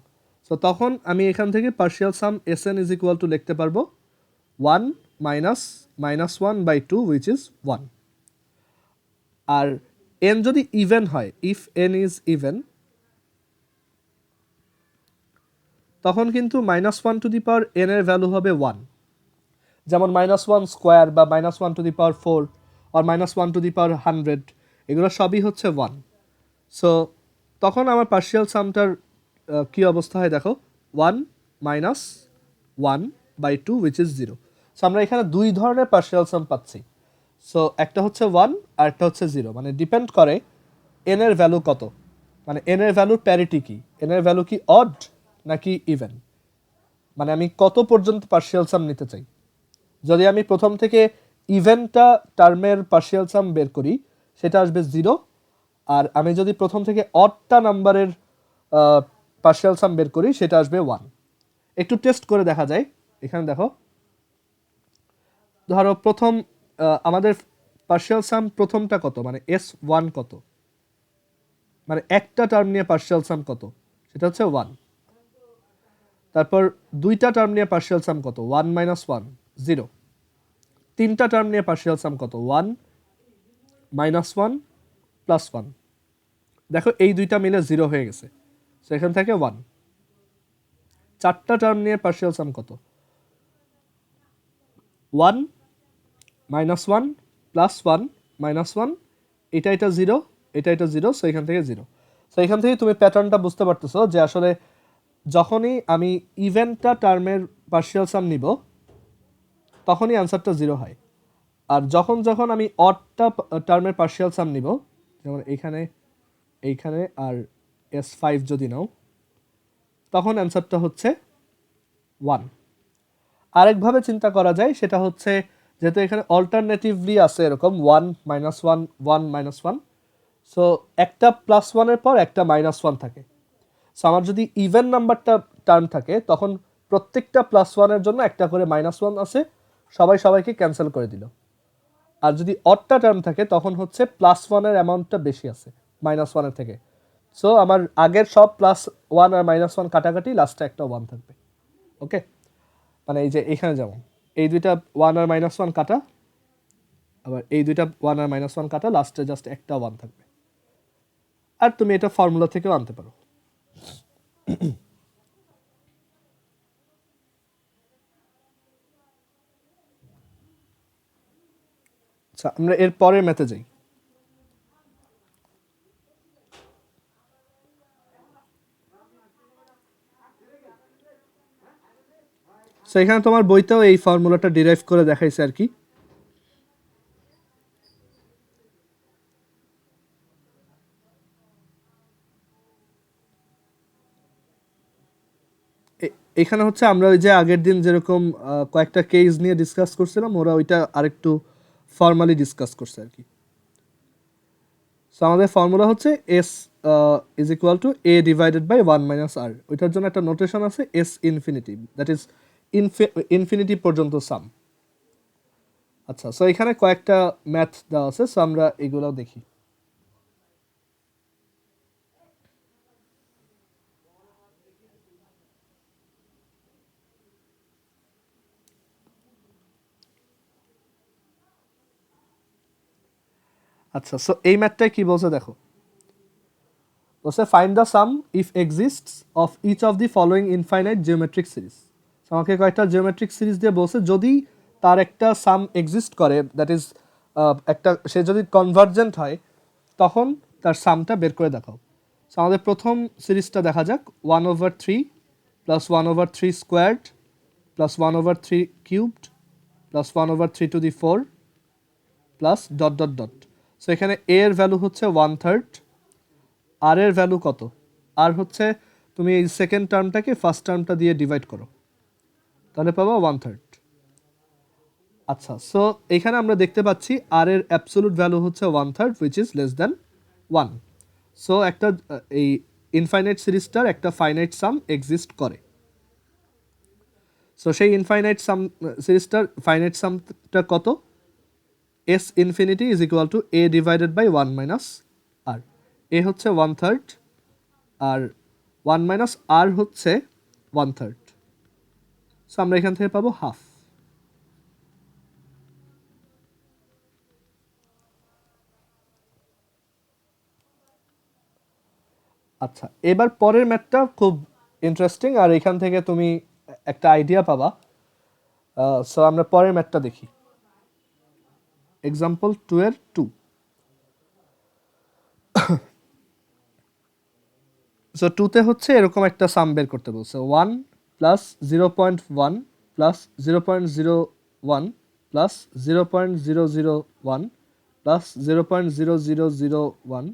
সো তখন আমি এখান থেকে partial some Sn is equal two লিখতে পারবো 1 minus -1/2 which is 1। R n যদি ইভেন হয়, ইফ n ইজ ইভেন, তখন কিন্তু -1 টু দি পাওয়ার n এর ভ্যালু হবে 1। যেমন -1 স্কোয়ার বা -1 two the power 4 R -1 two the পাওয়ার 100, এগুলো সবই হচ্ছে 1। সো তখন আমার পার্শিয়াল সামটার কী অবস্থা হয় দেখো, 1 মাইনাস 1/2 উইচ ইজ 0। সো আমরা এখানে দুই ধরনের পার্শিয়াল সাম পাচ্ছি। সো একটা হচ্ছে 1 আর একটা হচ্ছে 0, মানে ডিপেন্ড করে এন এর ভ্যালু কত, মানে এন এর ভ্যালুর প্যারিটি কি, এন এর ভ্যালু কি অড নাকি ইভেন, মানে আমি কত পর্যন্ত পার্শিয়াল সাম নিতে চাই। যদি আমি প্রথম থেকে ইভেনটা টার্মের পার্শিয়াল সাম বের করি সেটা আসবে 0, আর আমি যদি প্রথম থেকে অডটা নাম্বারের পার্শিয়াল সাম বের করি সেটা আসবে 1। একটু টেস্ট করে দেখা যায়। এখানে দেখো, ধরো প্রথম আমাদের পার্শিয়াল সাম প্রথমটা কত, মানে S1 কত, মানে একটা টার্ম নিয়ে পার্শিয়াল সাম কত, সেটা হচ্ছে 1। তারপর দুইটা টার্ম নিয়ে পার্শিয়াল সাম কত, 1 মাইনাস 1 0। তিনটা টার্ম নিয়ে পার্শিয়াল সাম কত, 1 মাইনাস 1 প্লাস 1। দেখো এই দুইটা মিলে 0 হয়ে গেছে, সো এখান থেকে 1। চারটা টার্ম নিয়ে পার্শিয়াল সাম কত, 1 মাইনাস 1 প্লাস 1 মাইনাস 1, এটা 0, এটা 0, সো এখান থেকে 0। সো এখান থেকে তুমি প্যাটার্নটা বুঝতে পারতেছো যে আসলে যখনই আমি ইভেনটা টার্মের পার্শিয়াল সাম নিব তখনই অ্যান্সারটা 0 হয়, আর যখন যখন আমি অডটা টার্মের পার্শিয়াল সাম নিব, যেমন এইখানে আর S5 যদি নাও, তখন অ্যান্সারটা হচ্ছে 1। আরেকভাবে চিন্তা করা যায়, সেটা হচ্ছে যেহেতু এখানে অল্টারনেটিভলি আছে এরকম 1 মাইনাস 1 1 মাইনাস 1, সো একটা প্লাস 1-এর পর একটা মাইনাস 1 থাকে। সো আমার যদি ইভেন নাম্বারটা টার্ম থাকে তখন প্রত্যেকটা প্লাস 1-এর জন্য একটা করে মাইনাস 1 আছে, সবাইকে ক্যান্সেল করে দিল। আর যদি অডটা টার্ম থাকে তখন হচ্ছে প্লাস 1-এর অ্যামাউন্টটা বেশি আছে মাইনাস 1-এর থেকে। সো আমার আগের সব প্লাস 1 আর মাইনাস 1 কাটাকাটি, লাস্টে একটা 1 থাকবে। ওকে, মানে এই যে এখানে যেমন এই দুইটা 1 আর মাইনাস 1 কাটা, আবার এই দুইটা 1 আর মাইনাস 1 কাটা, লাস্টে জাস্ট একটা 1 থাকবে। আর তুমি এটা ফর্মুলা থেকেও আনতে পারো। আচ্ছা, আমরা এর পরের ম্যাথে যাই। সো এখানে তোমার বইতেও এই ফর্মুলাটা ডিরাইভ করে দেখাইছে আর কি। এখানে হচ্ছে আমরা ওই যে আগের দিন যেরকম কয়েকটা কেস নিয়ে ডিসকাস করছিলাম, ওরা ওইটা আরেকটু ফর্মালি ডিসকাস করছে আর কি। সো আমাদের ফর্মুলা হচ্ছে S is equal to A divided by 1 minus R. ওইটার জন্য একটা নোটেশন আছে S infinity, that is infinity পর্যন্ত সাম। আচ্ছা, সো এখানে কয়েকটা ম্যাথ দেওয়া আছে, সো আমরা এগুলো দেখি। আচ্ছা, সো এই ম্যাথটাই কি বলছে দেখো, বলছে find the sum if exists of each of the following infinite geometric series. আমাকে কয়েকটা জিওমেট্রিক সিরিজ দিয়ে বলছে যদি তার একটা সাম এক্সিস্ট করে, দ্যাট ইজ একটা, সে যদি কনভার্জেন্ট হয় তখন তার সামটা বের করে দেখাও। সো আমাদের প্রথম সিরিজটা দেখা যাক, 1/3 plus 1/3 squared plus 1/3 cubed plus 1/3 to the 4 plus dot dot dot. So এখানে এ এর ভ্যালু হচ্ছে 1/3, আর এর ভ্যালু কত, আর হচ্ছে তুমি এই সেকেন্ড টার্মটাকে ফার্স্ট টার্মটা দিয়ে ডিভাইড করো, তাহলে পাবো 1/3। আচ্ছা, সো এখানে আমরা দেখতে পাচ্ছি আর এর অ্যাবসোলুট ভ্যালু হচ্ছে 1/3 which is less than 1। So একটা এই ইনফাইনাইট সিরিজটার একটা ফাইনাইট সাম এক্সিস্ট করে। সো সেই ইনফাইনাইট সাম সিরিজটার ফাইনাইট সামটা কত, S infinity is equal to A divided by 1 minus আর। এ হচ্ছে 1/3 আর 1 মাইনাস আর হচ্ছে 1/3। সো আমরা এখান থেকে পাবো হাফ। আচ্ছা, এবার পরের ম্যাথটা খুব ইন্টারেস্টিং, আর এখান থেকে তুমি একটা আইডিয়া পাবা। সো আমরা পরের ম্যাথটা দেখি, এক্সাম্পল 2 এর 2। সো টুতে হচ্ছে এরকম একটা সাম বের করতে বলছে 1 plus 0.1 plus 0.01 plus 0.001 plus 0.0001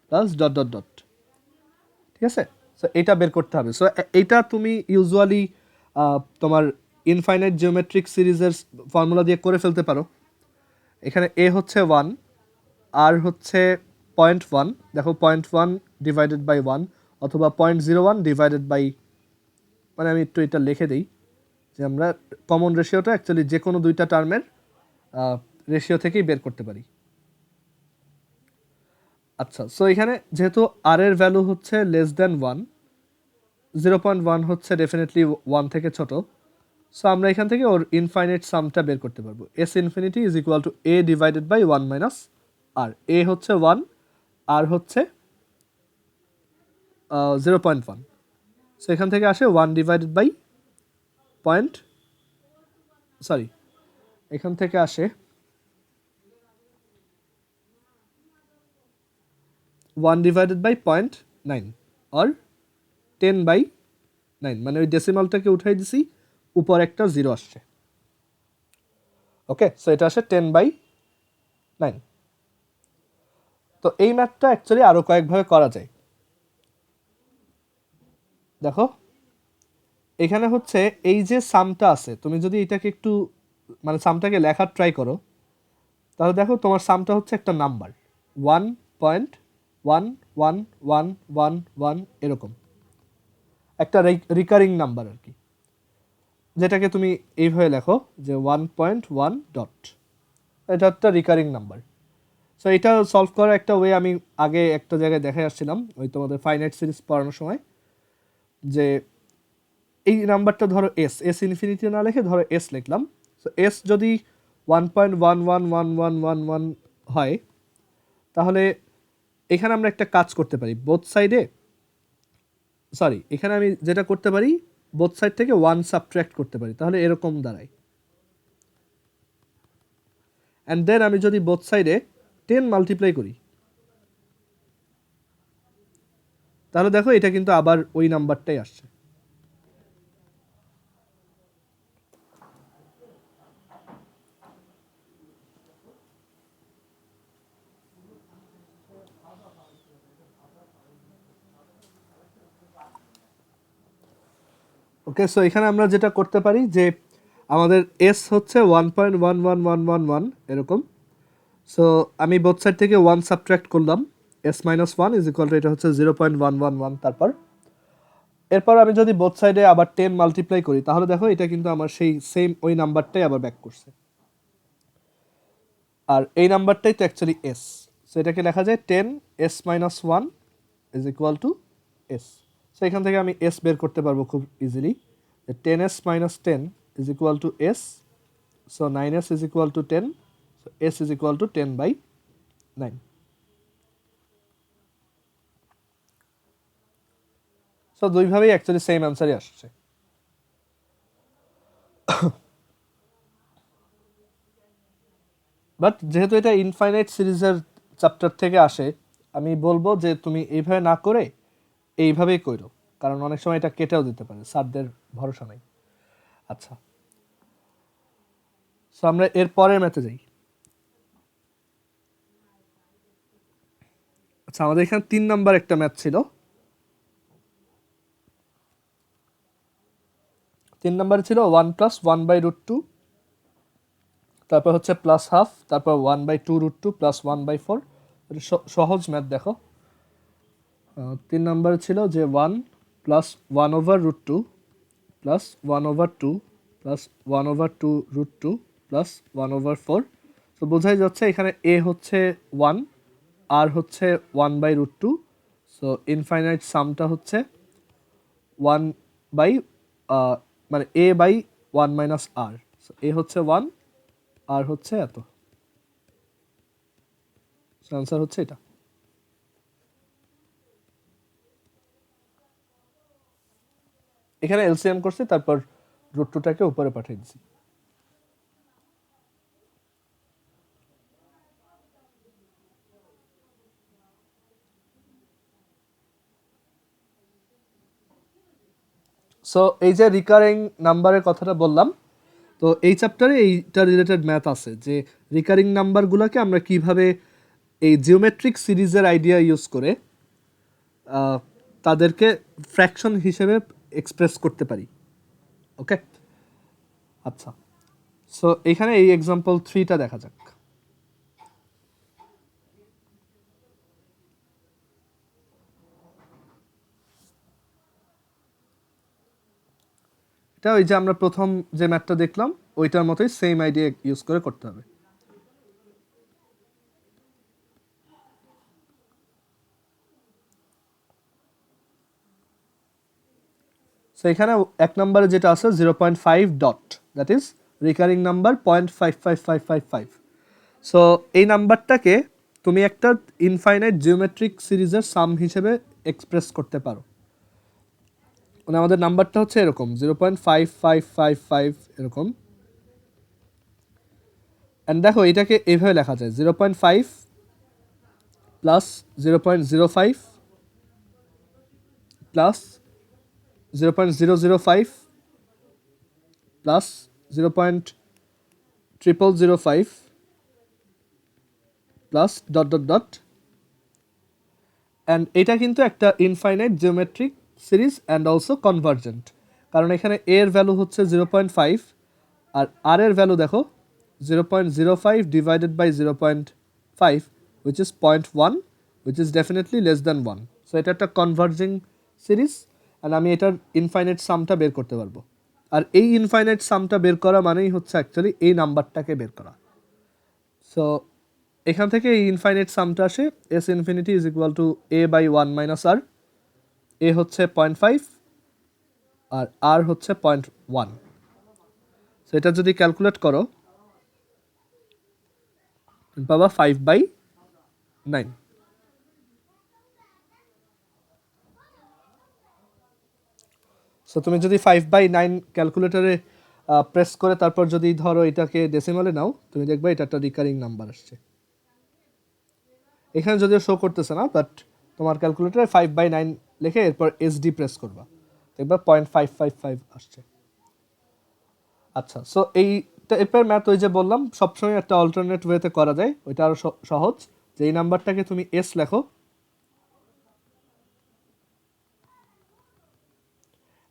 plus dot dot dot. ঠিক আছে, সো এটা বের করতে হবে। সো এইটা তুমি ইউজুয়ালি তোমার ইনফাইনাইট জিওমেট্রিক সিরিজের ফর্মুলা দিয়ে করে ফেলতে পারো। এখানে এ হচ্ছে 1, আর হচ্ছে 0.1, দেখো 0.1 ডিভাইডেড বাই 1 অথবা 0.01 ডিভাইডেড বাই, মানে আমি একটু এটা লিখে দিই যে আমরা কমন রেশিওটা অ্যাকচুয়ালি যে কোনো দুইটা টার্মের রেশিও থেকেই বের করতে পারি। আচ্ছা, সো এখানে যেহেতু আর এর ভ্যালু হচ্ছে লেস দ্যান 1, 0.1 হচ্ছে ডেফিনেটলি 1 থেকে ছোট, সো আমরা এখান থেকে ওর ইনফাইনাইট সামটা বের করতে পারবো। S infinity is equal to A divided by 1 minus আর। এ হচ্ছে 1, আর হচ্ছে 0.1, সো এখান থেকে আসে 1 ডিভাইডেড বাই পয়েন্ট, সরি এখান থেকে আসে 1 ডিভাইডেড বাই 0.9 আর 10/9, মানে ওই ডেসিমালটাকে উঠাই দিছি, উপর একটা জিরো আসছে। ওকে, সো এটা আসে 10/9। তো এই ম্যাথটা অ্যাকচুয়ালি আরো কয়েকভাবে করা যায়। দেখো এখানে হচ্ছে এই যে সামটা আছে, তুমি যদি এটাকে একটু মানে সামটাকে লেখার ট্রাই করো, তাহলে দেখো তোমার সামটা হচ্ছে একটা নাম্বার 1.1111 এরকম একটা রিকারিং নাম্বার আর কি, যেটাকে তুমি এইভাবে লেখো যে 1.1 ডট, এটা একটা রিকারিং নাম্বার। সো এটা সলভ করার একটা ওয়ে আমি আগে একটা জায়গায় দেখে আসছিলাম, ওই তোমাদের ফাইনাইট সিরিজ পড়ানোর সময়, যে এই নাম্বারটা ধরো এস, এস ইনফিনিটি না লিখে ধরো এস লিখলাম। সো এস যদি 1.111111 হয়, তাহলে এখানে আমরা একটা কাজ করতে পারি, বোথ সাইডে, সরি এখানে আমি যেটা করতে পারি বোথ সাইড থেকে 1 সাবট্রাক্ট করতে পারি, তাহলে এরকম দাঁড়ায়। অ্যান্ড দেন আমি যদি বোথ সাইডে 10 মাল্টিপ্লাই করি, তাহলে দেখো এটা কিন্তু আবার ওই নাম্বারটাই আসছে। ওকে, সো এখানে আমরা যেটা করতে পারি যে আমাদের এস হচ্ছে 1.11111 এরকম। সো আমি বোথ সাইড থেকে 1 সাবট্রাক্ট করলাম, S minus 1 is equal to এটা হচ্ছে 0.111। তারপর এরপর আমি যদি বোথ সাইডে আবার 10 মাল্টিপ্লাই করি, তাহলে দেখো এটা কিন্তু আমার সেই সেম ওই নাম্বারটাই আবার ব্যাক করছে, আর এই নাম্বারটাই তো অ্যাকচুয়ালি এস। সো এটাকে লেখা যায় 10 S minus 1 is equal two S. So এখান থেকে আমি এস বের করতে পারবো খুব easily, 10s minus 10 is equal to s, so 9s is equal to 10, so s is equal to 10/9. So দুইভাবেই অ্যাকচুয়ালি সেম অ্যান্সারই আসছে। বাট যেহেতু এটা ইনফাইনাইট সিরিজের চ্যাপ্টার থেকে আসে, আমি বলবো যে তুমি এইভাবে না করে এইভাবেই করো, কারণ অনেক সময় এটা কেটেও দিতে পারে, স্যারদের ভরসা নাই। আচ্ছা, সো আমরা এর পরের ম্যাথে যাই। আচ্ছা, আমাদের এখানে 3 নাম্বার একটা ম্যাথ ছিল। 3 নাম্বারে ছিল 1 প্লাস 1/√2, তারপর হচ্ছে প্লাস হাফ, তারপর 1/2√2 প্লাস 1/4। সহজ ম্যাথ দেখো। 3 নাম্বার ছিল যে 1 প্লাস 1/√2 প্লাস 1/2 প্লাস 1/2√2 প্লাস 1/4। তো বোঝাই যাচ্ছে এখানে এ হচ্ছে 1, আর হচ্ছে 1/√2, সো ইনফাইনাইট সামটা হচ্ছে 1 বাই মানে এ বাই 1 মাইনাস আর। সো এ হচ্ছে 1, আর হচ্ছে এত, আনসার হচ্ছে এটা। এখানে এলসিএম করছি, তারপর √2টাকে উপরে পাঠিয়ে দিছি। সো এই যে রিকারিং নাম্বারের কথাটা বললাম, তো এই চ্যাপ্টারে এইটা রিলেটেড ম্যাথ আছে যে রিকারিং নাম্বারগুলোকে আমরা কিভাবে এই জিওমেট্রিক সিরিজের আইডিয়া ইউজ করে তাদেরকে ফ্র্যাকশন হিসেবে এক্সপ্রেস করতে পারি। ওকে, আচ্ছা, সো এখানে এই এক্সাম্পল 3টা দেখা যাক। এটা ওই যে আমরা প্রথম যে ম্যাথটা দেখলাম ওইটার মতোই সেম আইডিয়া ইউজ করে করতে হবে। সো এখানে এক নম্বরে যেটা আছে 0.5 dot, that is recurring number 0.55555। So এই নাম্বারটাকে তুমি একটা ইনফাইনাইট জিওমেট্রিক সিরিজের সাম হিসেবে এক্সপ্রেস করতে পারো। মানে আমাদের নাম্বারটা হচ্ছে এরকম 0.5555 এরকম। অ্যান্ড দেখো এটাকে এইভাবে লেখা যায় 0.5 plus 0.05 plus 0.005 plus 0.0005 plus dot dot dot. And এটা কিন্তু একটা infinite geometric series and also convergent, কারণ এখানে এ এর ভ্যালু হচ্ছে 0.5 আর আর এর ভ্যালু দেখো 0.05 divided by 0.5 which is 0.1 which is definitely less than 1. So এটা একটা কনভার্জিং সিরিজ অ্যান্ড আমি এটার ইনফাইনাইট সামটা বের করতে পারবো। আর এই ইনফাইনাইট সামটা বের করা মানেই হচ্ছে অ্যাকচুয়ালি এই নাম্বারটাকে বের করা। সো এখান থেকে এই ইনফাইনাইট সামটা আসে S infinity is equal to A by 1 minus আর। এ হচ্ছে 0.5 আর আর হচ্ছে 0.1। সো এটা যদি ক্যালকুলেট করো পাবা 5/9। সো তুমি যদি 5/9 ক্যালকুলেটরে প্রেস করে তারপর যদি ধরো এটাকে ডেসিমালে নাও, তুমি দেখবে এটা একটা রিকারিং নাম্বার আসছে। এখানে যদিও শো করতেছে না, বাট তোমার ক্যালকুলেটরে 5/9 লিখে এরপর এসডি প্রেস করবা, দেখবা 0.555 আসছে। আচ্ছা, সো এই টাইপের ম্যাথ ওই যে বললাম সবসময় একটা অল্টারনেট ওয়েতে করা যায়, ওইটা আরও সহজ। যে এই নাম্বারটাকে তুমি এস লেখো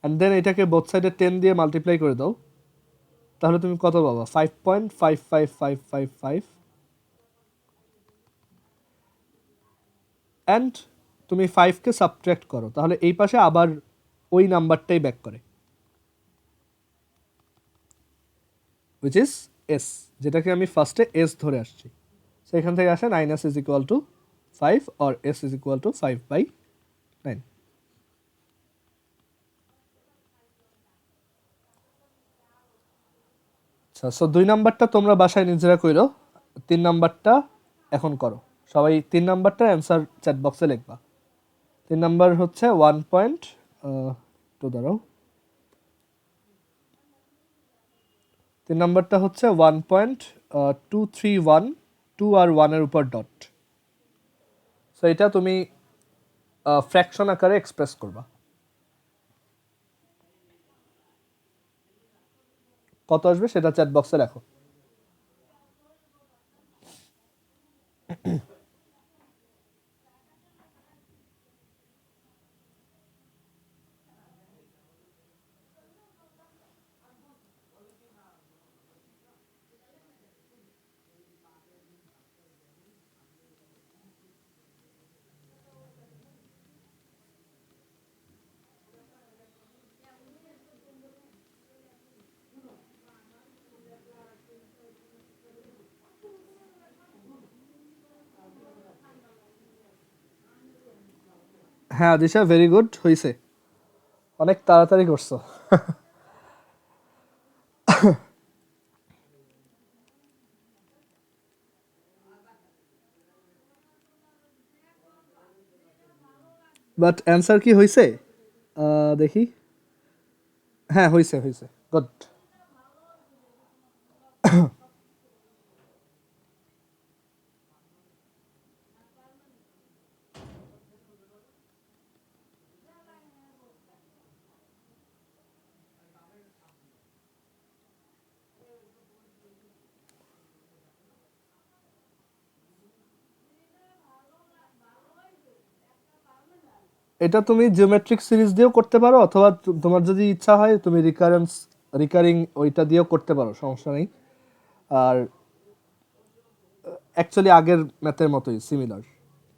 অ্যান্ড দেন এটাকে বোথ সাইডে 10 দিয়ে মাল্টিপ্লাই করে দাও, তাহলে তুমি কত পাবা 5.55555। অ্যান্ড তুমি 5কে সাবট্র্যাক্ট করো, তাহলে এই পাশে আবার ওই নাম্বারটাই ব্যাক করে, উইচ ইজ এস, যেটাকে আমি ফার্স্টে এস ধরে আসছি। সো এখান থেকে আসে 9s is equal two 5 or S is equal two 5/9। আচ্ছা, সো 2 নাম্বারটা তোমরা বাসায় নিজেরা কইরো, 3 নাম্বারটা এখন করো। সবাই 3 নাম্বারটা অ্যান্সার চ্যাট বক্সে লিখবা। 3 নাম্বার হচ্ছে 1 পয়েন্ট টু দাঁড়াও, 3 নাম্বারটা হচ্ছে 1.231 2 আর 1 এর উপর ডট। সো এটা তুমি ফ্র্যাকশন আকারে এক্সপ্রেস করবা। কত আসবে সেটা চ্যাট বক্সে লেখো। হ্যাঁ দিশা, ভেরি গুড, হইছে, অনেক তাড়াতাড়ি করছো। বাট অ্যান্সার কি হইছে দেখি। হ্যাঁ হইছে হইছে, গুড। এটা তুমি জিওমেট্রিক সিরিজ দিয়েও করতে পারো, অথবা তোমার যদি ইচ্ছা হয় তুমি রিকারিং ওইটা দিয়েও করতে পারো, সমস্যা নেই। আর অ্যাকচুয়ালি আগের ম্যাথের মতোই সিমিলার,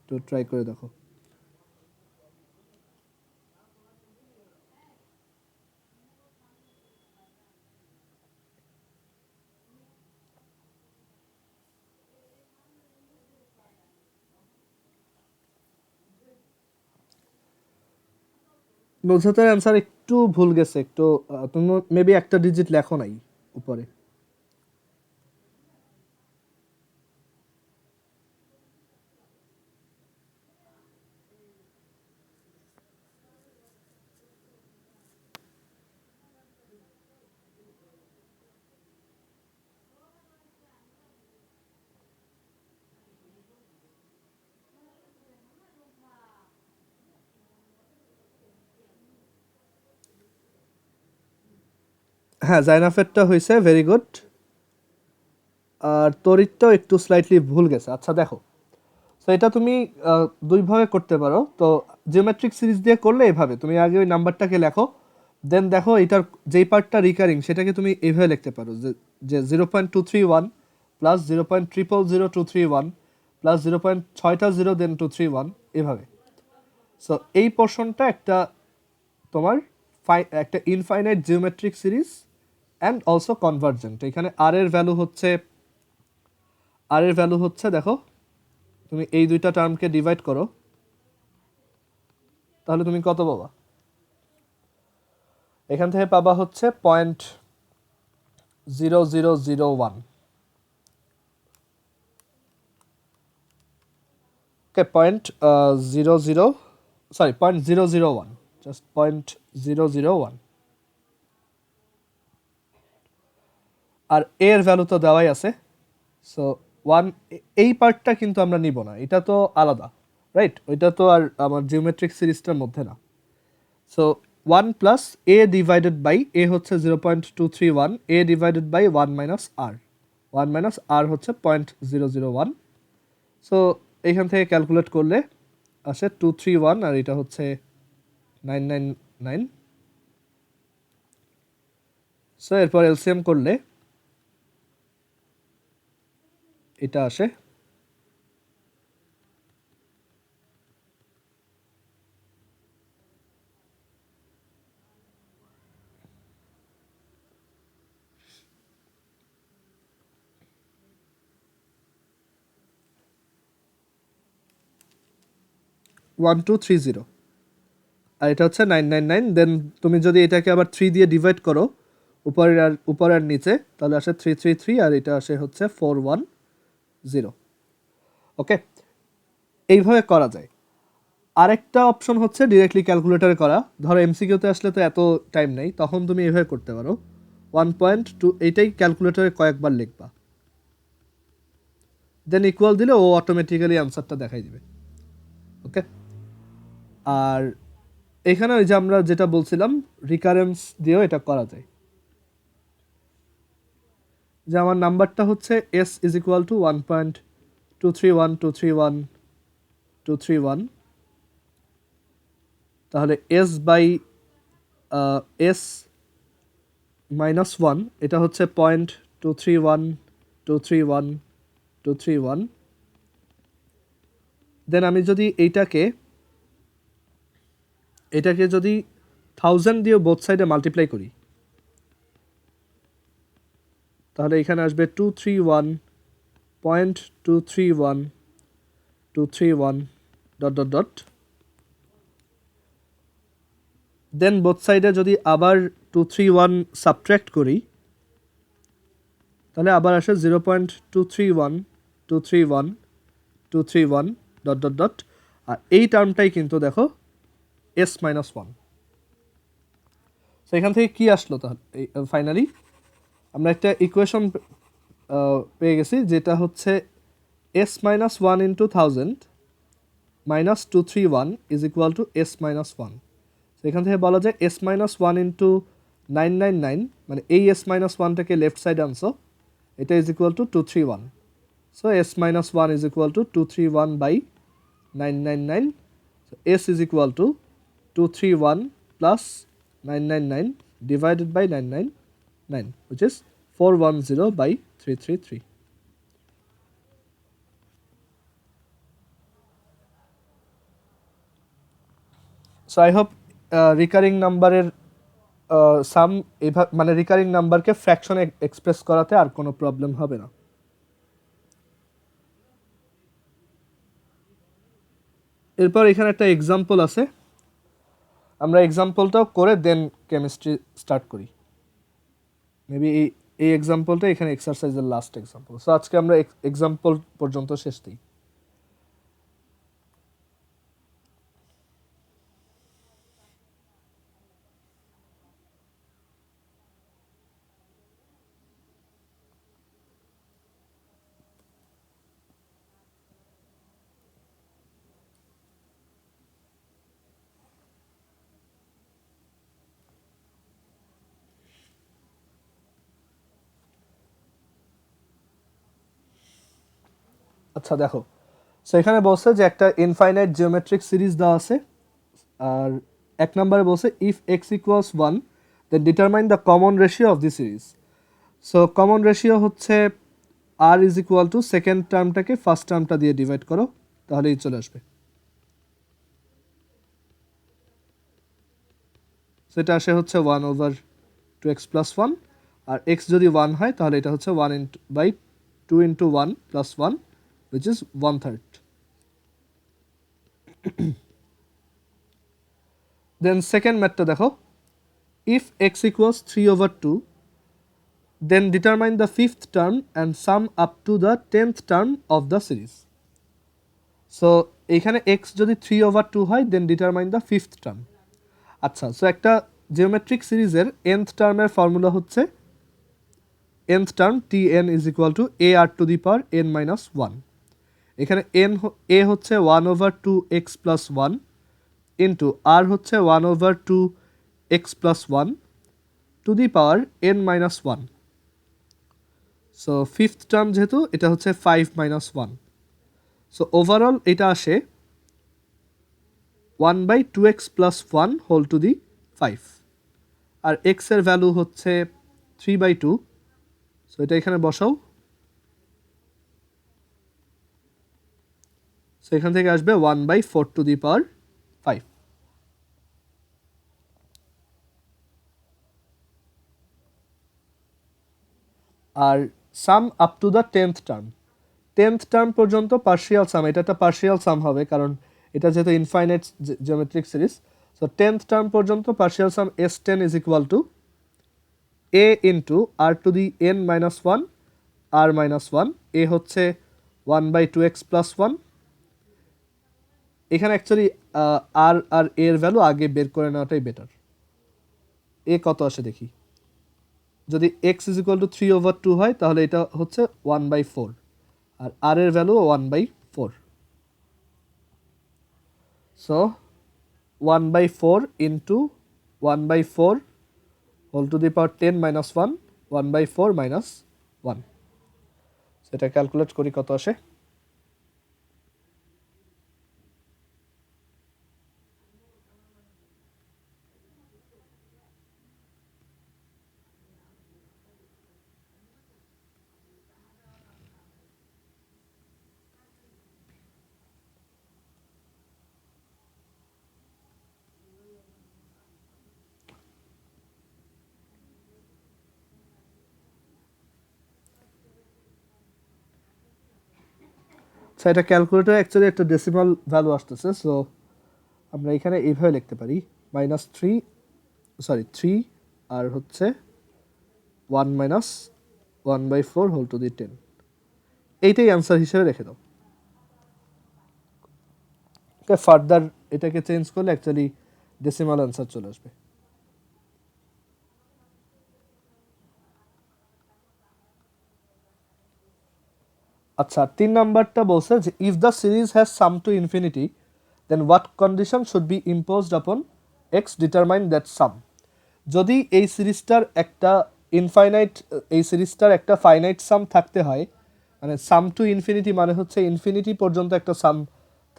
তো ট্রাই করে দেখো। নুজহাতের অ্যান্সার একটু ভুল গেছে, একটু তুমি মেবি একটা ডিজিট লেখো নাই উপরে। হ্যাঁ, জাইনাফেরটা হয়েছে, ভেরি গুড। আর তরিতটাও একটু স্লাইটলি ভুল গেছে। আচ্ছা দেখো, তো এটা তুমি দুইভাবে করতে পারো। তো জিওমেট্রিক সিরিজ দিয়ে করলে এভাবে, তুমি আগে ওই নাম্বারটাকে লেখো, দেন দেখো এটার যেই পার্টটা রিকারিং সেটাকে তুমি এইভাবে লিখতে পারো যে 0.231 প্লাস 0.000231 প্লাস 0.6টা 0 দেন 231, এভাবে। সো এই পোর্শনটা একটা তোমার একটা infinite geometric series and also convergent. এখানে আর এর ভ্যালু হচ্ছে দেখো, তুমি এই দুইটা টার্মকে ডিভাইড করো, তাহলে তুমি কত পাবা? এখান থেকে পাবা হচ্ছে 0.0001। ওকে, 0.001, জাস্ট 0.001। আর এর ভ্যালু তো দেওয়াই আছে, সো 1। এই পার্টটা কিন্তু আমরা নিব না, এটা তো আলাদা, রাইট? ওইটা তো আর আমার জিওমেট্রিক সিরিজটার মধ্যে না। So 1 plus A divided by A হচ্ছে 0.231, A divided by 1 minus R, 1 minus R হচ্ছে 0.001। সো এইখান থেকে ক্যালকুলেট করলে আসে 231, আর এটা হচ্ছে 999। সো এরপর এলসিএম করলে এটা আসে 1230, আর এটা হচ্ছে 999। দেন তুমি যদি এটাকে আবার 3 দিয়ে ডিভাইড করো উপরে আর নিচে, তাহলে আসে 333, আর এটা আসে হচ্ছে 410। ওকে, এইভাবে করা যায়। আরেকটা অপশন হচ্ছে ডিরেক্টলি ক্যালকুলেটরে করা। ধরো এমসিকিউতে আসলে তো এত টাইম নেই, তখন তুমি এইভাবে করতে পারো। 1.2 এইটাই ক্যালকুলেটরে কয়েকবার লিখবা, দেন ইকুয়াল দিলে ও অটোমেটিক্যালি অ্যান্সারটা দেখাই দিবে। ওকে, আর এখানে ওই যে আমরা যেটা বলছিলাম রিকারেন্স দিয়েও এটা করা যায়। যে আমার নাম্বারটা হচ্ছে এস ইজ ইকুয়াল টু 1.231231 তাহলে এস বাই এস মাইনাস 1, এটা হচ্ছে 0.231231। দেন আমি যদি এটাকে যদি 1000 দিয়ে বোথ সাইডে মাল্টিপ্লাই করি, তাহলে এখানে আসবে 231.231 dot dot dot. Then both সাইডে যদি আবার 231 সাবট্র্যাক্ট করি, তাহলে আবার আসে 0.231231 ডট ডট ডট। আর এই টার্মটাই কিন্তু দেখো এস মাইনাস 1। তো এখান থেকে কি আসলো? তাহলে ফাইনালি আমরা একটা ইকুয়েশন পেয়ে গেছি, যেটা হচ্ছে S minus 1 into 1000 minus 231 is equal two S minus 1। তো এখান থেকে বলা যায় এস মাইনাস 1 ইন্টু 999, মানে এই এস মাইনাস 1টাকে লেফট সাইড আনছো, এটা is equal to 231। So S minus 1 is equal to 231 by 999। So S is equal to 231 plus 999 divided by 999, which is 410 by 333. So I hope recurring নাম্বারের সাম মানে recurring নাম্বারকে ফ্র্যাকশনে express করাতে আর কোনো problem হবে না। এরপর এখানে একটা এক্সাম্পল আছে, আমরা এক্সাম্পলটাও করে দেন কেমিস্ট্রি স্টার্ট করি। মেবি এই এক্সাম্পলটা এখানে এক্সারসাইজের লাস্ট এক্সাম্পল। সো আজকে আমরা এক্সাম্পল পর্যন্ত শেষ দিই। আচ্ছা দেখো, সো এখানে বলছে যে একটা ইনফাইনাইট জিওমেট্রিক সিরিজ দেওয়া আছে, আর এক নম্বরে বলছে if x equals 1 then determine the common ratio of the series. So common ratio হচ্ছে r is equal to second টার্মটাকে ফার্স্ট টার্মটা দিয়ে ডিভাইড করো, তাহলেই চলে আসবে। সেটা আসে হচ্ছে 1/2x+1, আর x যদি 1 হয় তাহলে এটা হচ্ছে 1/2 into 1 plus 1, which is 1/3. Then second method দেখো, if x equals 3/2 then determine the fifth term and sum up to the 10th term of the series. So এখানে x যদি 3/2 হয় then determine the fifth term. আচ্ছা, so একটা geometric সিরিজের nth টার্মের formula হচ্ছে nth term tn is equal to ar to the power n minus 1. এখানে a হচ্ছে 1/2x plus 1 ইন্টু আর হচ্ছে 1/2x plus 1 two the power n minus 1. So fifth term যেহেতু এটা হচ্ছে 5 minus 1. সো ওভারঅল এটা আসে 1/2x plus 1 whole to the 5, আর x এর ভ্যালু হচ্ছে 3/2. সো এটা এখানে বসাও, সো এখান থেকে আসবে 1/4 টু দি পাওয়ার 5. আর sum up to the 10th term, 10th term পর্যন্ত পার্শিয়াল সাম, এটা একটা পার্শিয়াল সাম হবে কারণ এটা যেহেতু infinite geometric series. So 10th term পর্যন্ত partial sum S10 is equal to a into R to the n minus 1 r minus 1, a হচ্ছে 1/2x plus 1। এখানে অ্যাকচুয়ালি আর আর এর ভ্যালু আগে বের করে নেওয়াটাই বেটার। এ কত আসে দেখি, যদি x ইজ ইকুয়াল টু 3/2 হয় তাহলে এটা হচ্ছে 1/4, আর আর এর value 1/4। So 1/4 into 1/4 whole to the power 10 minus 1, 1/4 minus 1। সেটা ক্যালকুলেট করি কত আসে। আচ্ছা, এটা ক্যালকুলেটর অ্যাকচুয়ালি একটা ডেসিমাল ভ্যালু আসতেছে, সো আমরা এখানে এইভাবে লিখতে পারি -3 আর হচ্ছে 1 মাইনাস 1/4 হোল টু দি 10। এইটাই অ্যান্সার হিসেবে রেখে দাও। ফার্দার এটাকে চেঞ্জ করলে অ্যাকচুয়ালি ডেসিমাল অ্যান্সার চলে আসবে। আচ্ছা, 3 নাম্বারটা বলছে যে if the series has sum to infinity then what condition should be imposed upon x determine that sum. যদি এই সিরিজটার একটা একটা ফাইনাইট সাম থাকতে হয়, মানে সাম টু ইনফিনিটি মানে হচ্ছে ইনফিনিটি পর্যন্ত একটা সাম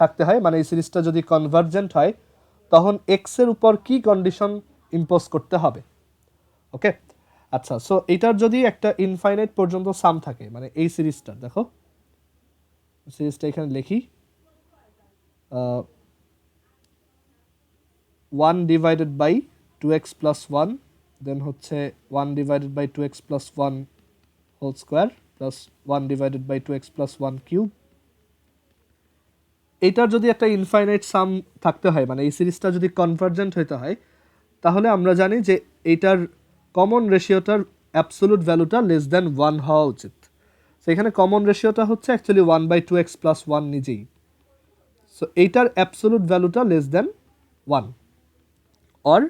থাকতে হয়, মানে এই সিরিজটা যদি কনভার্জেন্ট হয় তখন এক্স এর উপর কি কন্ডিশন ইম্পোজ করতে হবে। ওকে, আচ্ছা, সো এটার যদি একটা ইনফাইনাইট পর্যন্ত সাম থাকে, মানে এই সিরিজটা দেখো, সিরিজটা এখানে লিখি, 1 divided by 2x plus 1, then হচ্ছে 1 divided by 2x plus 1 whole square plus 1 divided by 2x plus 1 cube. এটার যদি একটা ইনফাইনাইট সাম থাকতে হয়, মানে এই সিরিজটা যদি কনভার্জেন্ট হইতে হয়, তাহলে আমরা জানি যে এইটার কমন রেশিওটার অ্যাবসোলুট ভ্যালুটা লেস দ্যান 1 হওয়া উচিত। সো এখানে কমন রেশিওটা হচ্ছে অ্যাকচুয়ালি 1/2x প্লাস 1 নিজেই। সো এইটার অ্যাবসোলুট ভ্যালুটা less than 1, or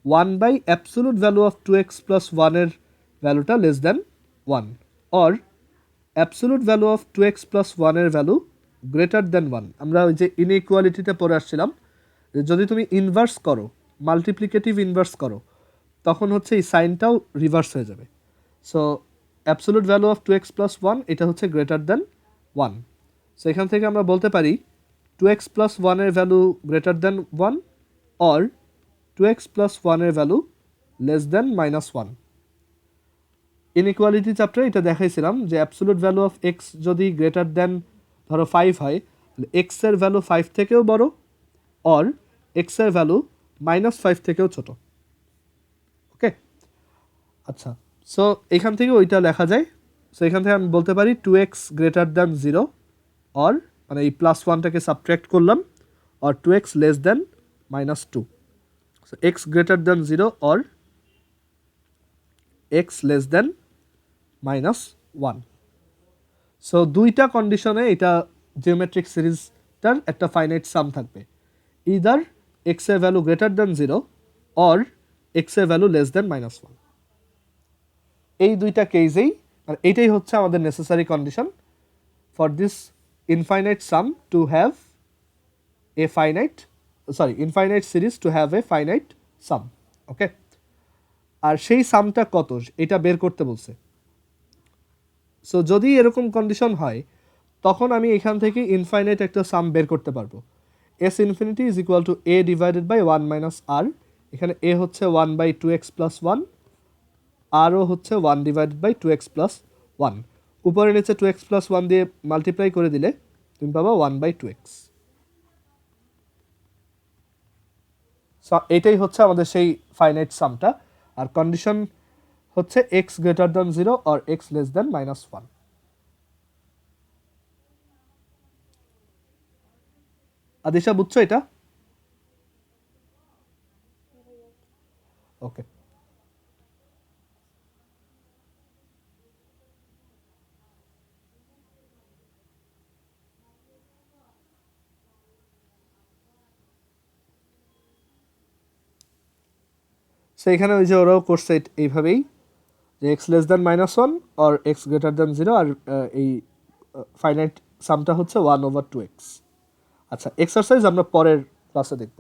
1 by absolute value of 2x plus 1 এর ভ্যালুটা less than 1, or absolute value of 2x plus 1 এর ভ্যালু গ্রেটার দ্যান 1। আমরা ওই যে ইনইকুয়ালিটিতে পড়ে আসছিলাম, যদি তুমি ইনভার্স করো, মাল্টিপ্লিকেটিভ ইনভার্স করো, তখন হচ্ছে এই সাইনটাও রিভার্স হয়ে যাবে। So absolute value of 2x plus 1 এটা হচ্ছে গ্রেটার দ্যান 1। সো এখান থেকে আমরা বলতে পারি 2x প্লাস 1 এর value greater than 1, or 2x plus 1 এর ভ্যালু লেস দ্যান -1। ইনইকুয়ালিটি চ্যাপ্টারে এটা দেখাইছিলাম যে অ্যাবসোলুট ভ্যালু অফ x যদি গ্রেটার দ্যান ধরো 5 হয়, তাহলে x এর ভ্যালু 5 থেকেও বড়, অর x এর ভ্যালু -5 থেকেও ছোট। ওকে, আচ্ছা, সো এখান থেকে ওইটা লেখা যায়। সো এখান থেকে আমি বলতে পারি 2x গ্রেটার দ্যান 0, অর মানে এই প্লাস 1টাকে সাবট্র্যাক্ট করলাম, or 2x less than -2। So x greater than 0 or x less than -1। So দুইটা কন্ডিশনে এটা জিওমেট্রিক সিরিজটার একটা ফাইনাইট সাম থাকবে, ইদার x এর value greater than 0 or x এর ভ্যালু লেস দ্যান -1। এই দুইটা কেসেই, আর এইটাই হচ্ছে আমাদের necessary condition for this infinite some to have a infinite series to have a finite সাম। ওকে, আর সেই সামটা কত এটা বের করতে বলছে। সো যদি এরকম কন্ডিশন হয়, তখন আমি এখান থেকে ইনফাইনাইট একটা সাম বের করতে পারবো। S infinity is equal to A divided by 1 minus r. এখানে এ হচ্ছে 1/2x প্লাস 1, আরও হচ্ছে 1 ডিভাইডেড বাই 2x প্লাস 1। উপরে নিচে 2x প্লাস 1 দিয়ে মাল্টিপ্লাই করে দিলে তুমি পাবা 1/2x। সো এটাই হচ্ছে আমাদের সেই ফাইনাইট সামটা, আর কন্ডিশন হচ্ছে x greater than 0 or x less than -1। আদিশা বুঝছো এটা? ওকে, সো এখানে ওই যে ওরাও করছে এইভাবেই, যে x less than -1 or x greater than 0, আর এই ফাইনাইট সামটা হচ্ছে 1/2x। আচ্ছা, এক্সারসাইজ আমরা পরের ক্লাসে দেখব।